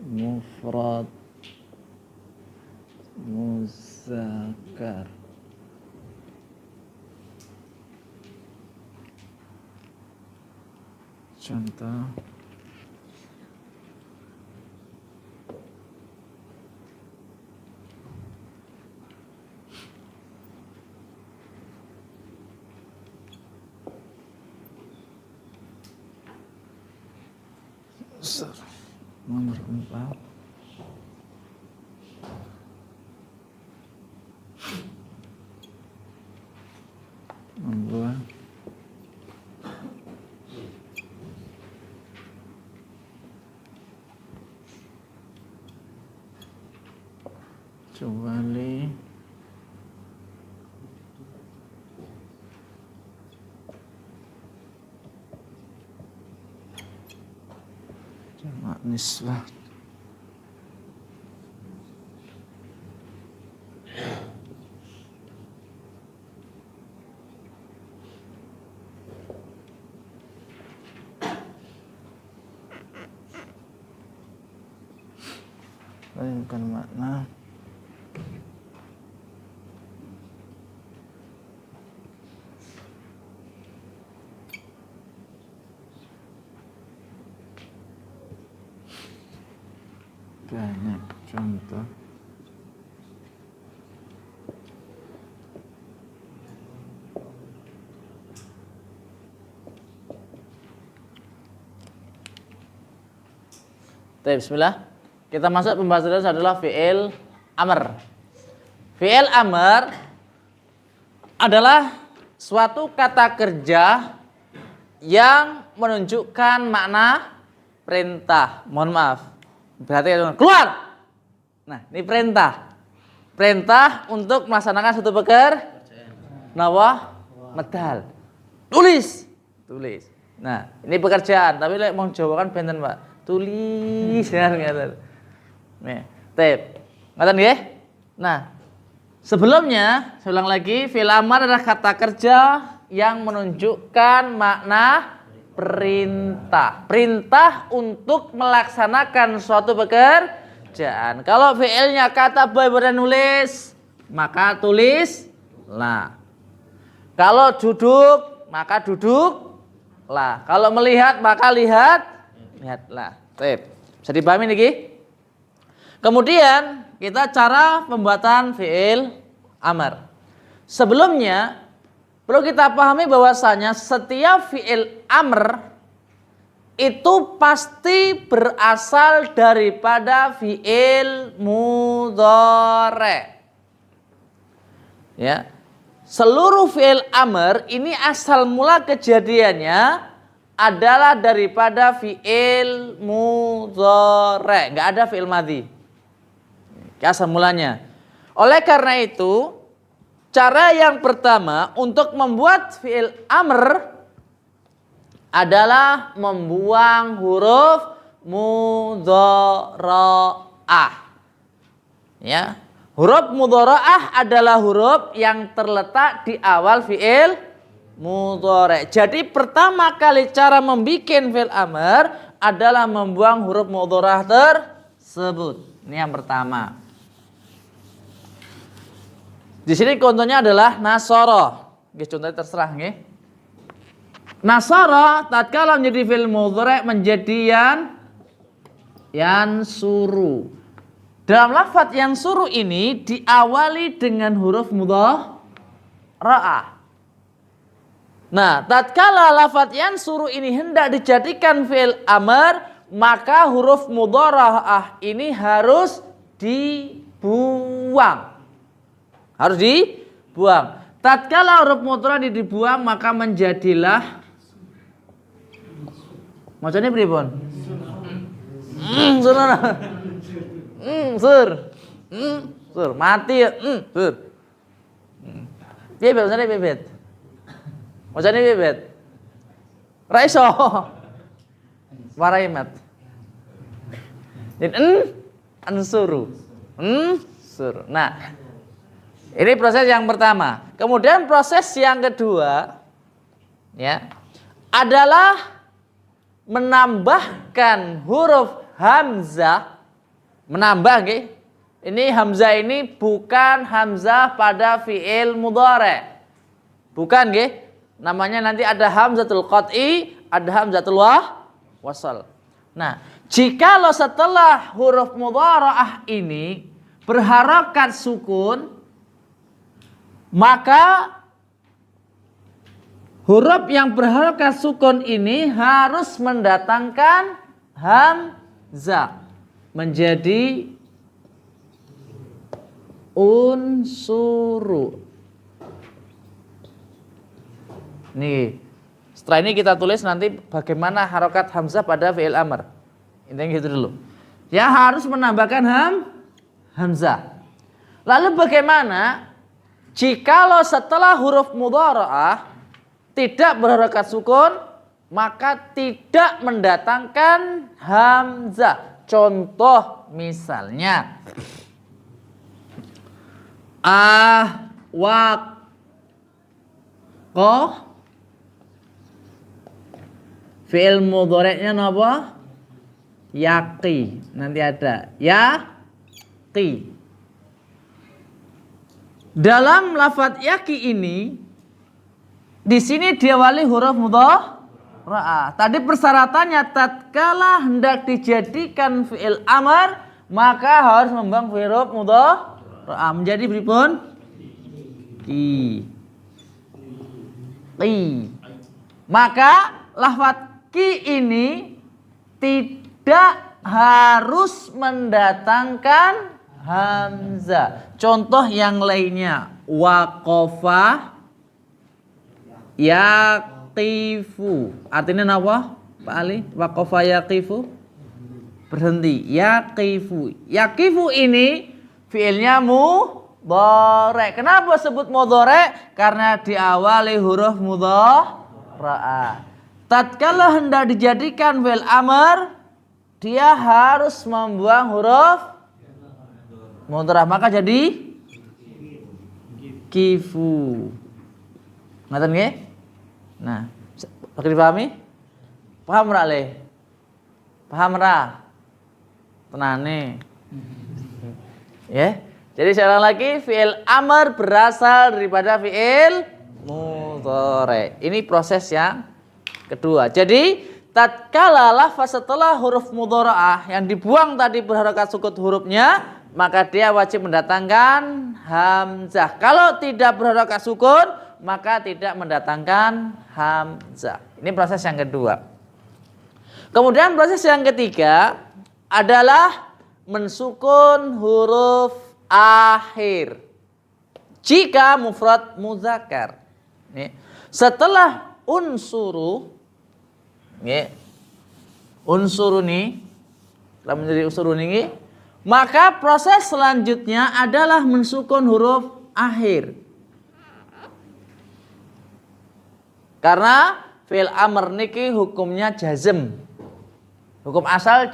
mufrad muzakkar. Contoh Nomor 4. Nomor 2. Kecuali jamak nisbah. Bukan makna banyak contoh. Bismillah. Kita masuk pembahasan adalah fi'il amr. Fi'il amr adalah suatu kata kerja yang menunjukkan makna perintah. Mohon maaf. Berarti keluar. Nah, ini perintah. Perintah untuk melaksanakan satu pekerjaan. Nawa medal. Tulis. Nah, ini pekerjaan, tapi lek mau Jawa kan benten, Pak. Tulis kan ngaten. Nih, tip. Ngaten nggih? Nah, sebelumnya saya ulang lagi, fi'il amr adalah kata kerja yang menunjukkan makna perintah. Perintah untuk melaksanakan suatu pekerjaan. Kalau fi'ilnya kata boy nulis, maka tulislah. Kalau duduk, maka duduklah. Kalau melihat, maka lihatlah. Tip. Bisa dipahami niki? Kemudian kita cara pembuatan fi'il amr. Sebelumnya perlu kita pahami bahwasanya setiap fi'il amr itu pasti berasal daripada fi'il mudhari'. Ya. Seluruh fi'il amr ini asal mula kejadiannya adalah daripada fi'il mudhari', enggak ada fi'il madhi. Asal mulanya. Oleh karena itu, cara yang pertama untuk membuat fi'il amr adalah membuang huruf mudhara'ah. Ya. Huruf mudhara'ah adalah huruf yang terletak di awal fi'il mudhari'. Jadi pertama kali cara membuat fi'il amr adalah membuang huruf mudhara'ah tersebut. Ini yang pertama. Di sini contohnya adalah nasara. Nggih, contohnya terserah nggih. Nasara tatkala menjadi fi'il mudhari' menjadi yansuru. Dalam lafaz yansuru ini diawali dengan huruf mudhara'ah. Nah, tatkala lafaz yansuru ini hendak dijadikan fi'il amr, maka huruf mudhara'ah ini harus dibuang. Tatkala huruf mudhara'ah dibuang, maka menjadilah macamnya pripun? Sur mati ya. Sur. Piye bahasane bebet? Macane bebet. Ra iso. Warai mat. Ansuru. Sur. Nah, ini proses yang pertama. Kemudian proses yang kedua ya adalah menambahkan huruf hamzah. Menambah nggih. Ini hamzah ini bukan hamzah pada fi'il mudhari'. Bukan nggih. Namanya nanti ada hamzatul qat'i, ada hamzatul wasal. Nah, jikalau setelah huruf mudhara'ah ini berharakat sukun, maka huruf yang berharakat sukun ini harus mendatangkan hamzah menjadi unsuru. Nih, setelah ini kita tulis nanti bagaimana harokat hamzah pada fi'il amr. Intinya gitu dulu. Ya harus menambahkan hamzah. Lalu bagaimana jikalau setelah huruf mudhara'ah tidak berharokat sukun, maka tidak mendatangkan hamzah. Contoh misalnya fi'il mudhari'nya napa? Yaqi. Nanti ada yaqi. Dalam lafadz yaqi ini di sini diawali huruf mudhara'ah. Tadi persyaratannya tatkala hendak dijadikan fi'il amr maka harus membuang huruf mudhara'ah menjadi pripun? Ki. Maka lafadz ki ini tidak harus mendatangkan hamzah. Contoh yang lainnya waqafa yaqifu. Artinya apa? Pak Ali, waqafa yaqifu berhenti. Yaqifu. Yaqifu ini fiilnya mudhari'. Kenapa sebut mudhari'? Karena diawali huruf mudhara'ah. Tatkala hendak dijadikan fi'il amr, dia harus membuang huruf mudhara'ah, maka jadi kifu. Ngaten nggih? Nah, pakai dipahami? Paham ra le? Paham ra? Tenane. Ya. Jadi saya ulang lagi, fi'il amr berasal daripada fi'il mudhari'. Ini proses yang kedua. Jadi tatkala lafaz setelah huruf mudhara'ah yang dibuang tadi berharokat sukun hurufnya, maka dia wajib mendatangkan hamzah. Kalau tidak berharokat sukun, maka tidak mendatangkan hamzah. Ini proses yang kedua. Kemudian proses yang ketiga adalah mensukun huruf akhir. Jika mufrad muzakkar. Setelah unsuru, unsur ini telah menjadi unsur ini, maka proses selanjutnya adalah mensukun huruf akhir. Karena fi'il amr niki hukumnya jazm. Hukum asal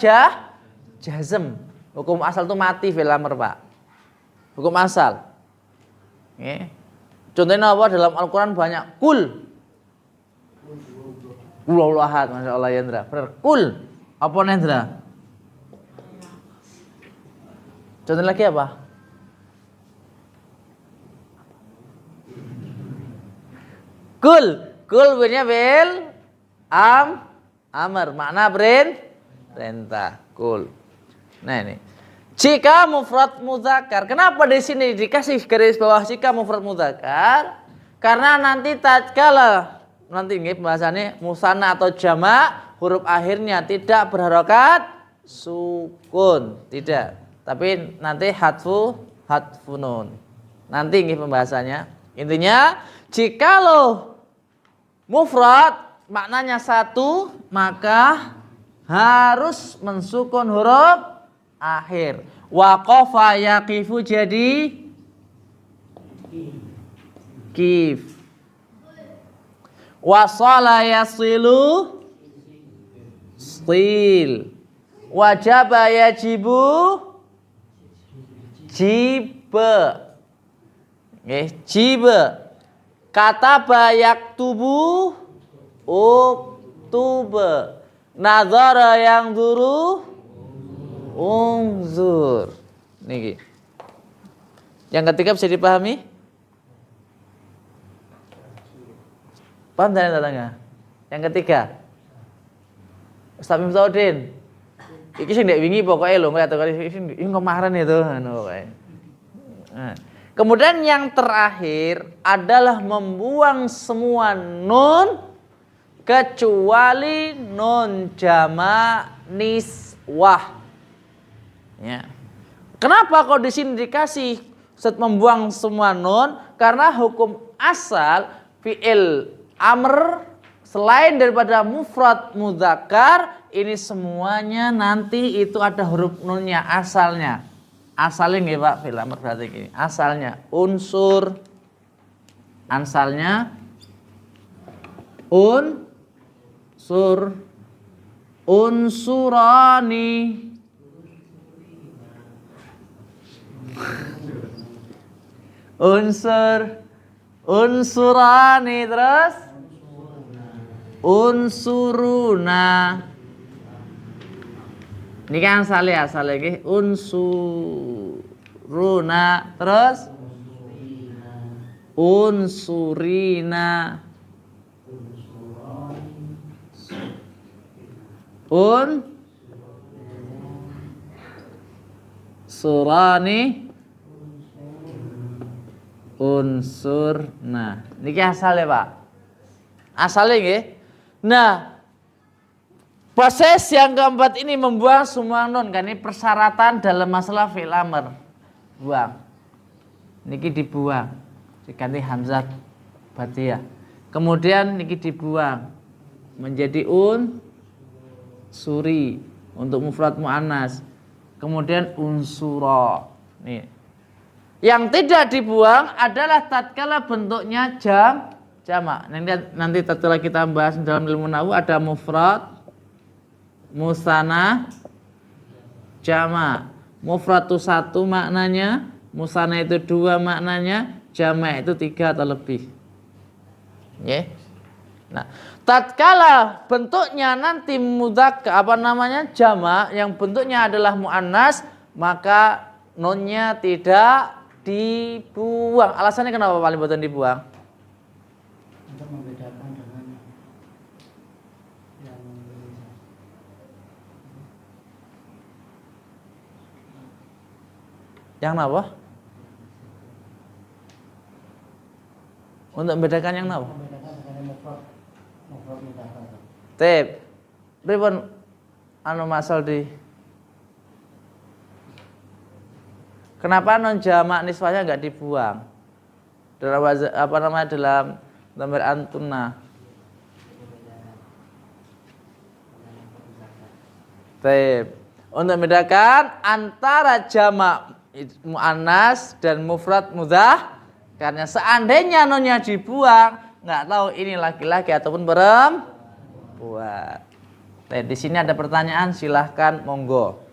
jazm. Hukum asal itu mati fi'il amr, Pak. Hukum asal. Contohnya apa dalam Al-Qur'an banyak kul. Qul ahad, Masya Allah Yandra. Kul, apa Nendra? Contoh lagi apa? Kul punya fi'il amr, makna perintah. Kul. Nah ini. Jika mufrad muzakkar, kenapa di sini dikasih garis bawah jika mufrad muzakkar? Karena nanti tatkala nanti ini pembahasannya musanna atau jamak, huruf akhirnya tidak berharokat sukun, tidak. Tapi nanti hatfu nun. Nanti ini pembahasannya. Intinya, jikalau mufrad maknanya satu, maka harus mensukun huruf akhir. Waqafa yaqifu jadi kif. Wasala yasilu stil. Wajaba yajibu jiba. Jiba. Kataba yaktubu uktuba. Nazara yang duru unzur. Niki. Yang ketiga bisa dipahami? Paham dan tanya? Yang ketiga, Ustaz Miftahudin, iki sing ndek wingi pokoke lho kaya iki kemarin itu pokoke. Kemudian yang terakhir adalah membuang semua nun kecuali nun jamak niswah. Ya. Kenapa kok di sini dikasih Ustaz membuang semua nun? Karena hukum asal fi'il amr selain daripada mufrad mudzakkar ini semuanya nanti itu ada huruf nunnya asalnya. Asalnya nggih Pak, fi'il amr berarti gini. Asalnya unsur, asalnya unsur, unsurani, unsur, unsurani, terus unsuruna. Ini kan asalnya nggih unsuruna, terus unsurina, surani, unsurna. Niki asalnya Pak. Asalnya nggih. Nah, proses yang keempat ini membuang semua nun kan ini persyaratan dalam masalah fi'il amr. Buang. Niki dibuang. Diganti hamzah bathiyah. Kemudian niki dibuang menjadi suri untuk mufrad muannas. Kemudian unsura. Nih. Yang tidak dibuang adalah tatkala bentuknya jamak. Nanti tatkala kita bahas dalam ilmu nahwu ada mufrad, musanna, jamak. Mufrad itu 1 maknanya, musanna itu 2 maknanya, jamak itu 3 atau lebih. Ya. Nah, tatkala bentuknya nanti mudzakkar jamak yang bentuknya adalah muannas, maka nunnya tidak dibuang. Alasannya kenapa paling boten dibuang? Untuk membedakan dengan yang apa? Untuk membedakan yang apa? membedakan dengan mufrad mudzakkar. Tep. Pripun masal di kenapa non jamak niswahnya enggak dibuang? Dalam dalam lamir antuna. Tep. Untuk membedakan antara jamak muannas dan mufrad mudzakkar. Karena seandainya nunnya dibuang, nggak tahu ini laki-laki ataupun perempuan. Nah, di sini ada pertanyaan, silahkan monggo.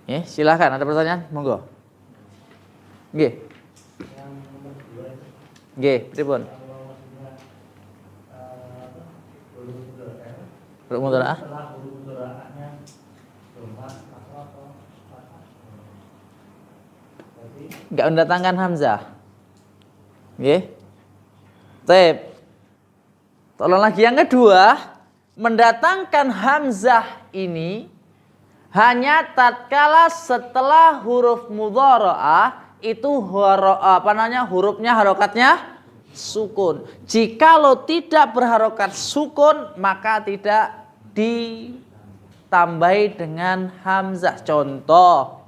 Silahkan ada pertanyaan, monggo. Nggih. Nggih, pripun? Huruf mudharaah. Enggak mendatangkan hamzah. Nggih. Baik. Tolong lagi yang kedua, mendatangkan hamzah ini hanya tatkala setelah huruf mudharaah itu hurufnya harokatnya sukun. Jikalau tidak berharokat sukun maka tidak ditambahi dengan hamzah. Contoh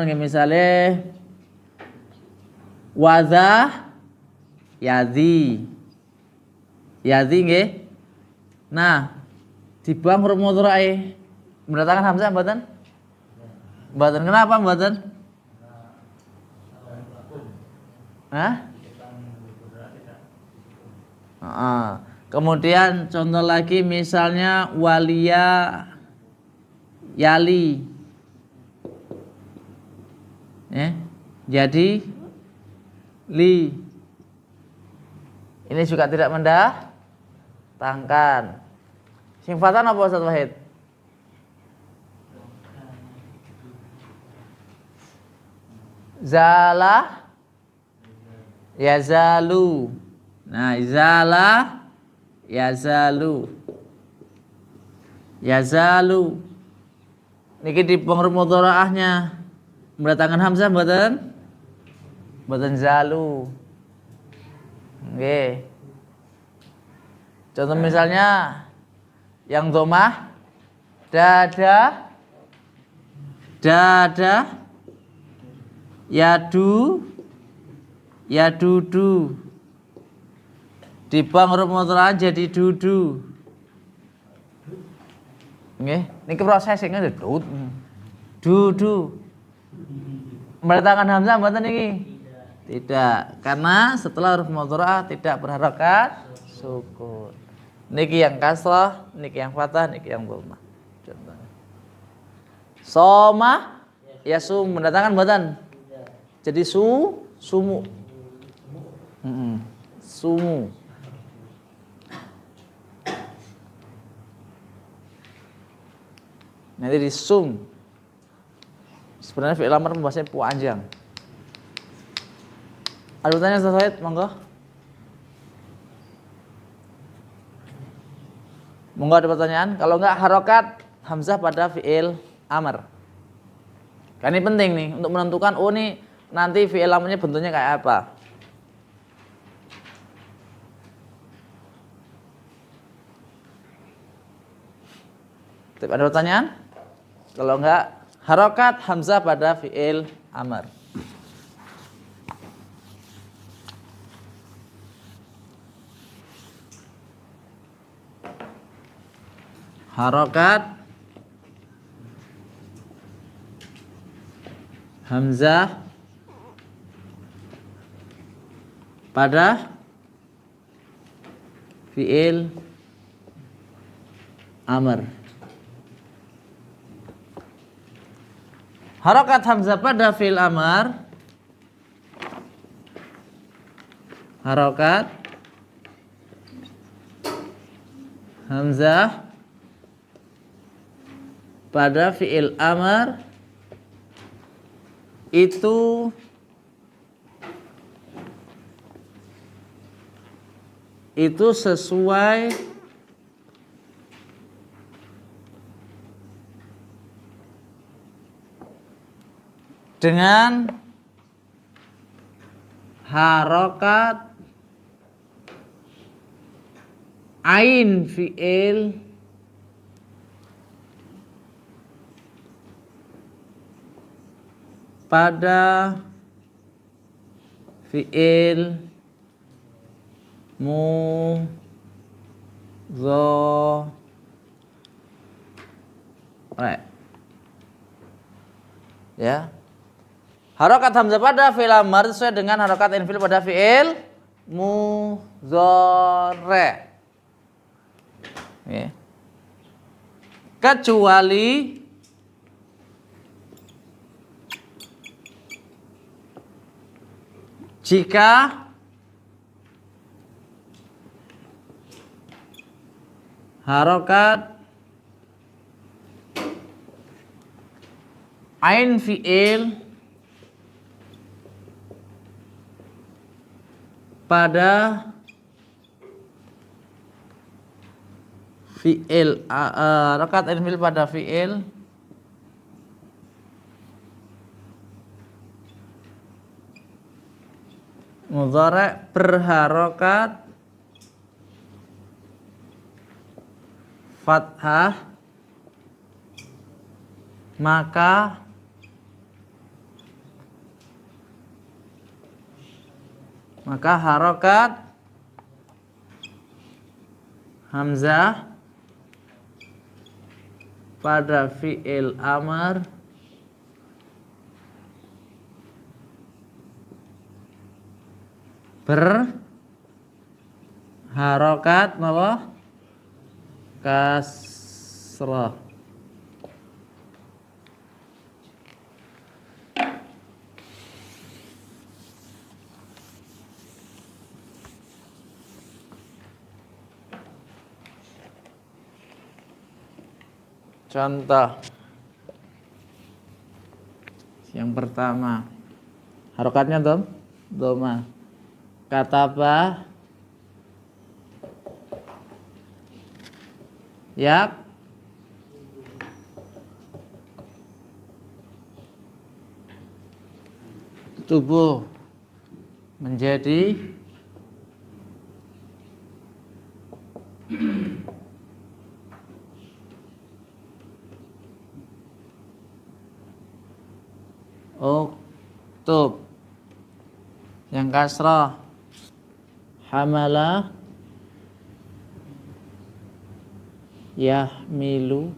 misalnya wadha yadhi nggih. Nah, dibuang huruf mudharaah mendatangkan hamzah mboten? Mboten. Kenapa mboten? Kemudian contoh lagi misalnya walia yali. Jadi li. Ini juga tidak mendatangkan. Sing fathah apa Ustaz Wahid? Zala yazalu. Nah, zala yazalu. Yazalu. Niki di penghuruf mudharaahnya mendatangkan hamzah mboten? Mboten zalu. Nggih. Contoh misalnya yang domah dada, yadu, yadudu. Dibang huruf mudhari jadi dudu. Nggih, niki prosesnya dudut. Dudu. Mendatangkan hamzah mboten niki? Tidak, karena setelah huruf mudhari tidak berharokat sukun. Niki yang kasrah, niki yang fathah, niki yang dhammah. Contohnya. Soma yasum mendatangkan mboten? Jadi sumu. Sumu. Nanti di sum. Sebenarnya fi'il amr pembahasannya panjang. Ada pertanyaan Ustaz Said? Monggo. Monggo ada pertanyaan? Kalau enggak harokat hamzah pada fi'il amr. Kan ini penting nih untuk menentukan oh nih nanti fi'il amrnya bentuknya kayak apa. Ada pertanyaan? Kalau enggak harokat hamzah pada fi'il amr. Harokat hamzah pada fi'il amr. Harokat hamzah pada fi'il amr. Harokat hamzah pada fi'il amr itu sesuai dengan harokat ain fi'il pada fi'il mudhari. Ya. Harokat hamzah pada fi'il amr sesuai dengan harokat infil pada fi'il mudhari. Ya. Kecuali jika harokat ain fi'il pada fi'il harokat ain fi'il pada fi'il mudhari berharokat fathah maka harokat hamzah pada fi'il amr berharokat napa? Kasrah. Contoh yang pertama harokatnya doma. Kataba yak tubuh menjadi uktub. Yang kasrah hamala yahmilu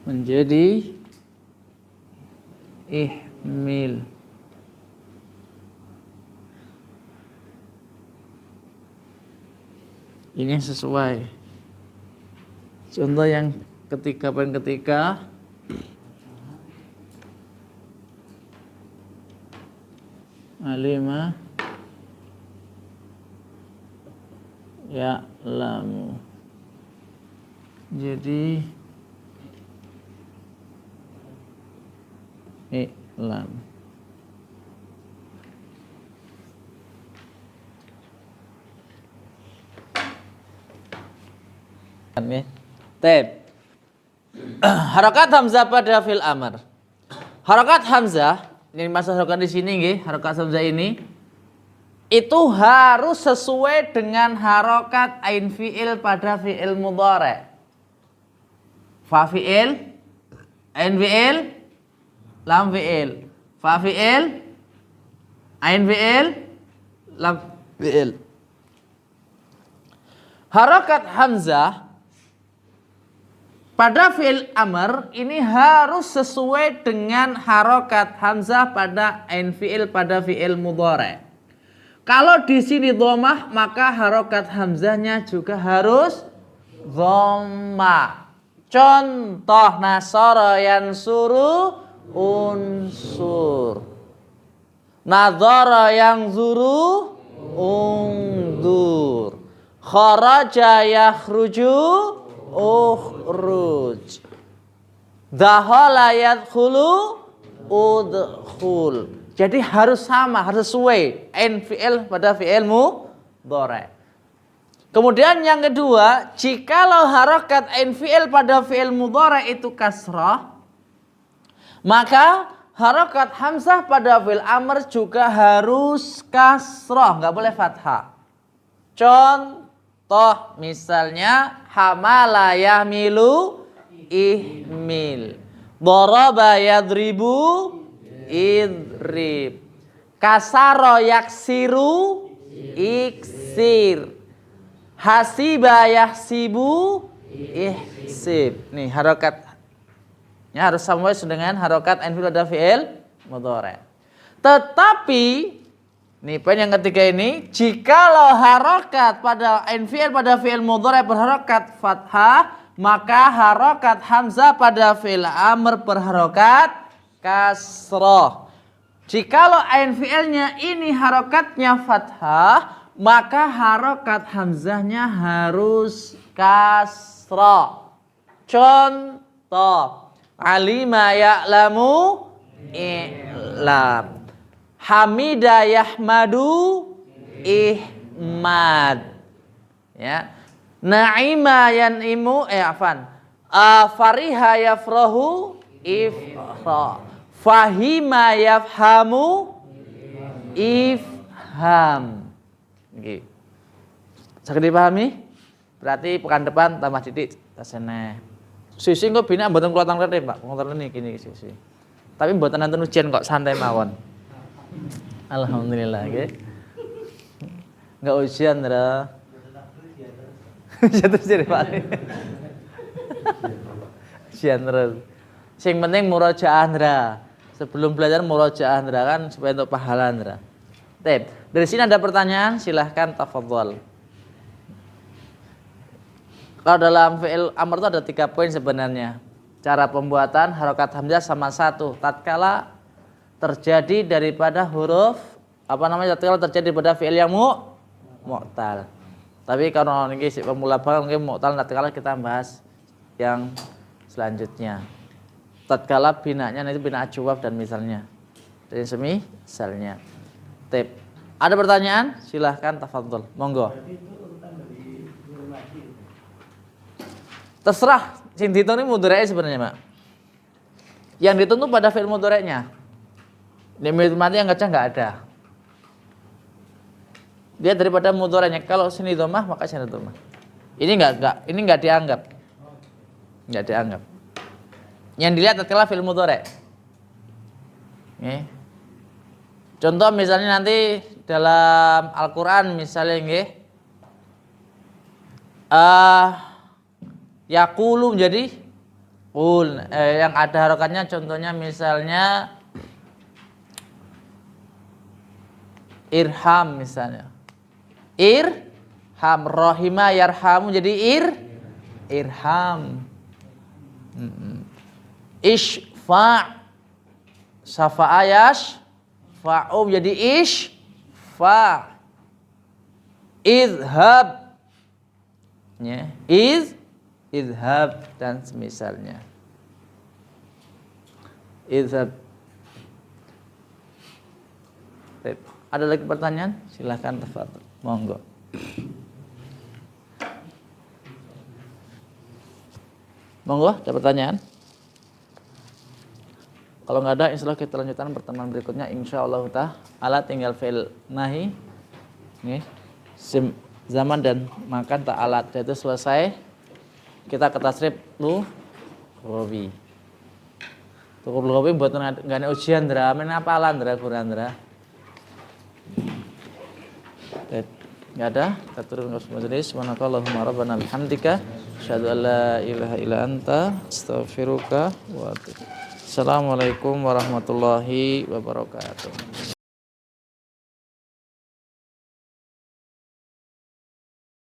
menjadi ihmil. Ini sesuai. Contoh yang ketiga, poin ketiga. Alima ya'lamu. Jadi i'lam. Harakat hamzah pada fil amr. Harakat hamzah yang dimaksudkan di sini nggih, harakat hamzah ini itu harus sesuai dengan harakat ain fi'il pada fi'il mudhari'. Fa fi'il, ain fi'il, lam fi'il. Fa fi'il, ain fi'il, lam fi'il. Harakat hamzah pada fi'il amr ini harus sesuai dengan harokat hamzah pada ain fi'il pada fi'il mudhari'. Kalau di sini dhammah maka harokat hamzahnya juga harus dhammah. Contoh nasara yansuru unsur. Nadhara yanzuru ungdur. Kharaja yakhruju ukhruj. Dakhala yadkhulu udkhul. Jadi harus sama, harus sesuai ain fi'il pada fi'il mudhari'. Kemudian yang kedua, jikalau harakat ain fi'il pada fi'il mudhari' itu kasrah, maka harakat hamzah pada fi'il amr juga harus kasrah, enggak boleh fathah. Contoh misalnya hamala yahmilu ihmil. Daraba yadribu idrib. Kasara yaksiru iksir. Hasiba yahsibu ihsib. Nih harakatnya harus sama dengan harokat ain fi'il pada fi'il mudhari'. Tetapi nih poin yang ketiga ini, jikalau harokat pada ain fi'il pada fi'il mudhari' berharokat fathah, maka harokat hamzah pada fi'il amr berharokat kasroh. Jikalau ain fi'ilnya ini harokatnya fathah, maka harokat hamzahnya harus kasroh. Contoh alima ya'lamu i'lam. Hamida yahmadu ihmad. Ya. Na'ima yan'imu fariha yafrahu ifra. Fahima yafhamu ifham. Nggih. Saged dipahami? Berarti pekan depan tambah titik tasene. Sisi kok bina mboten kula tanglet Pak. Ngoten niki sisi. Tapi mboten nonton ujian kok santai mawon. Alhamdulillah nggih. Enggak ujian, Ndra. Jatuh jadi Pak. Ujian terus. Sing penting murojaah, Ndra. Sebelum belajar murojaah, Ndra, kan supaya untuk pahala, Ndra. Tep. Dari sini ada pertanyaan, silahkan tafadhol. Kalau dalam fi'il amr itu ada 3 poin sebenarnya. Cara pembuatan harokat hamzah sama satu. Tatkala terjadi daripada huruf tatkala terjadi daripada fi'il yang mu'tal. Tapi kalau ini pemula banget mungkin mu'tal, tatkala kita bahas yang selanjutnya. Tatkala binanya itu bina ajwaf dan misalnya. Dan semisalnya. Tip. Ada pertanyaan? Silahkan tafadhol. Monggo. Terserah. Sing dihitung ini mudhari' sebenarnya, Mak. Yang dituntut pada fi'il mudhari'nya. Fi'il mati yang kecah nggak ada. Dia daripada mudhari'nya. Kalau sini dhammah maka sini dhammah. Ini nggak dianggap. Nggak dianggap. Yang dilihat adalah fi'il mudhari'. Nggih. Contoh misalnya nanti dalam Al-Qur'an misalnya nggih. Yaqulu menjadi qul. Yang ada harokatnya contohnya misalnya irham misalnya. Irham, rohima yarhamu jadi irham. Ishfa' safa'ayash fa'um jadi ishfa'. Idhab ya, idhab dan semisalnya. Idhab. Baik. Ada lagi pertanyaan? Silahkan tafadhol. Monggo. Monggo, ada pertanyaan? Kalau nggak ada, insya Allah kita lanjutkan pertemuan berikutnya. Insya Allah ta'ala tinggal fi'il nahi, zaman dan makan ta'alat. Itu selesai. Kita ke tasrif lughawi. Cukup lughawi buat nggak ada ujian dra, men apalan dra kurandra. Nggak ada. Kita turun ke majelis. Subhanakallahumma rabbana bihamdika asyhadu an la ilaha illa anta astaghfiruka wa atubu. Assalamualaikum warahmatullahi wabarakatuh.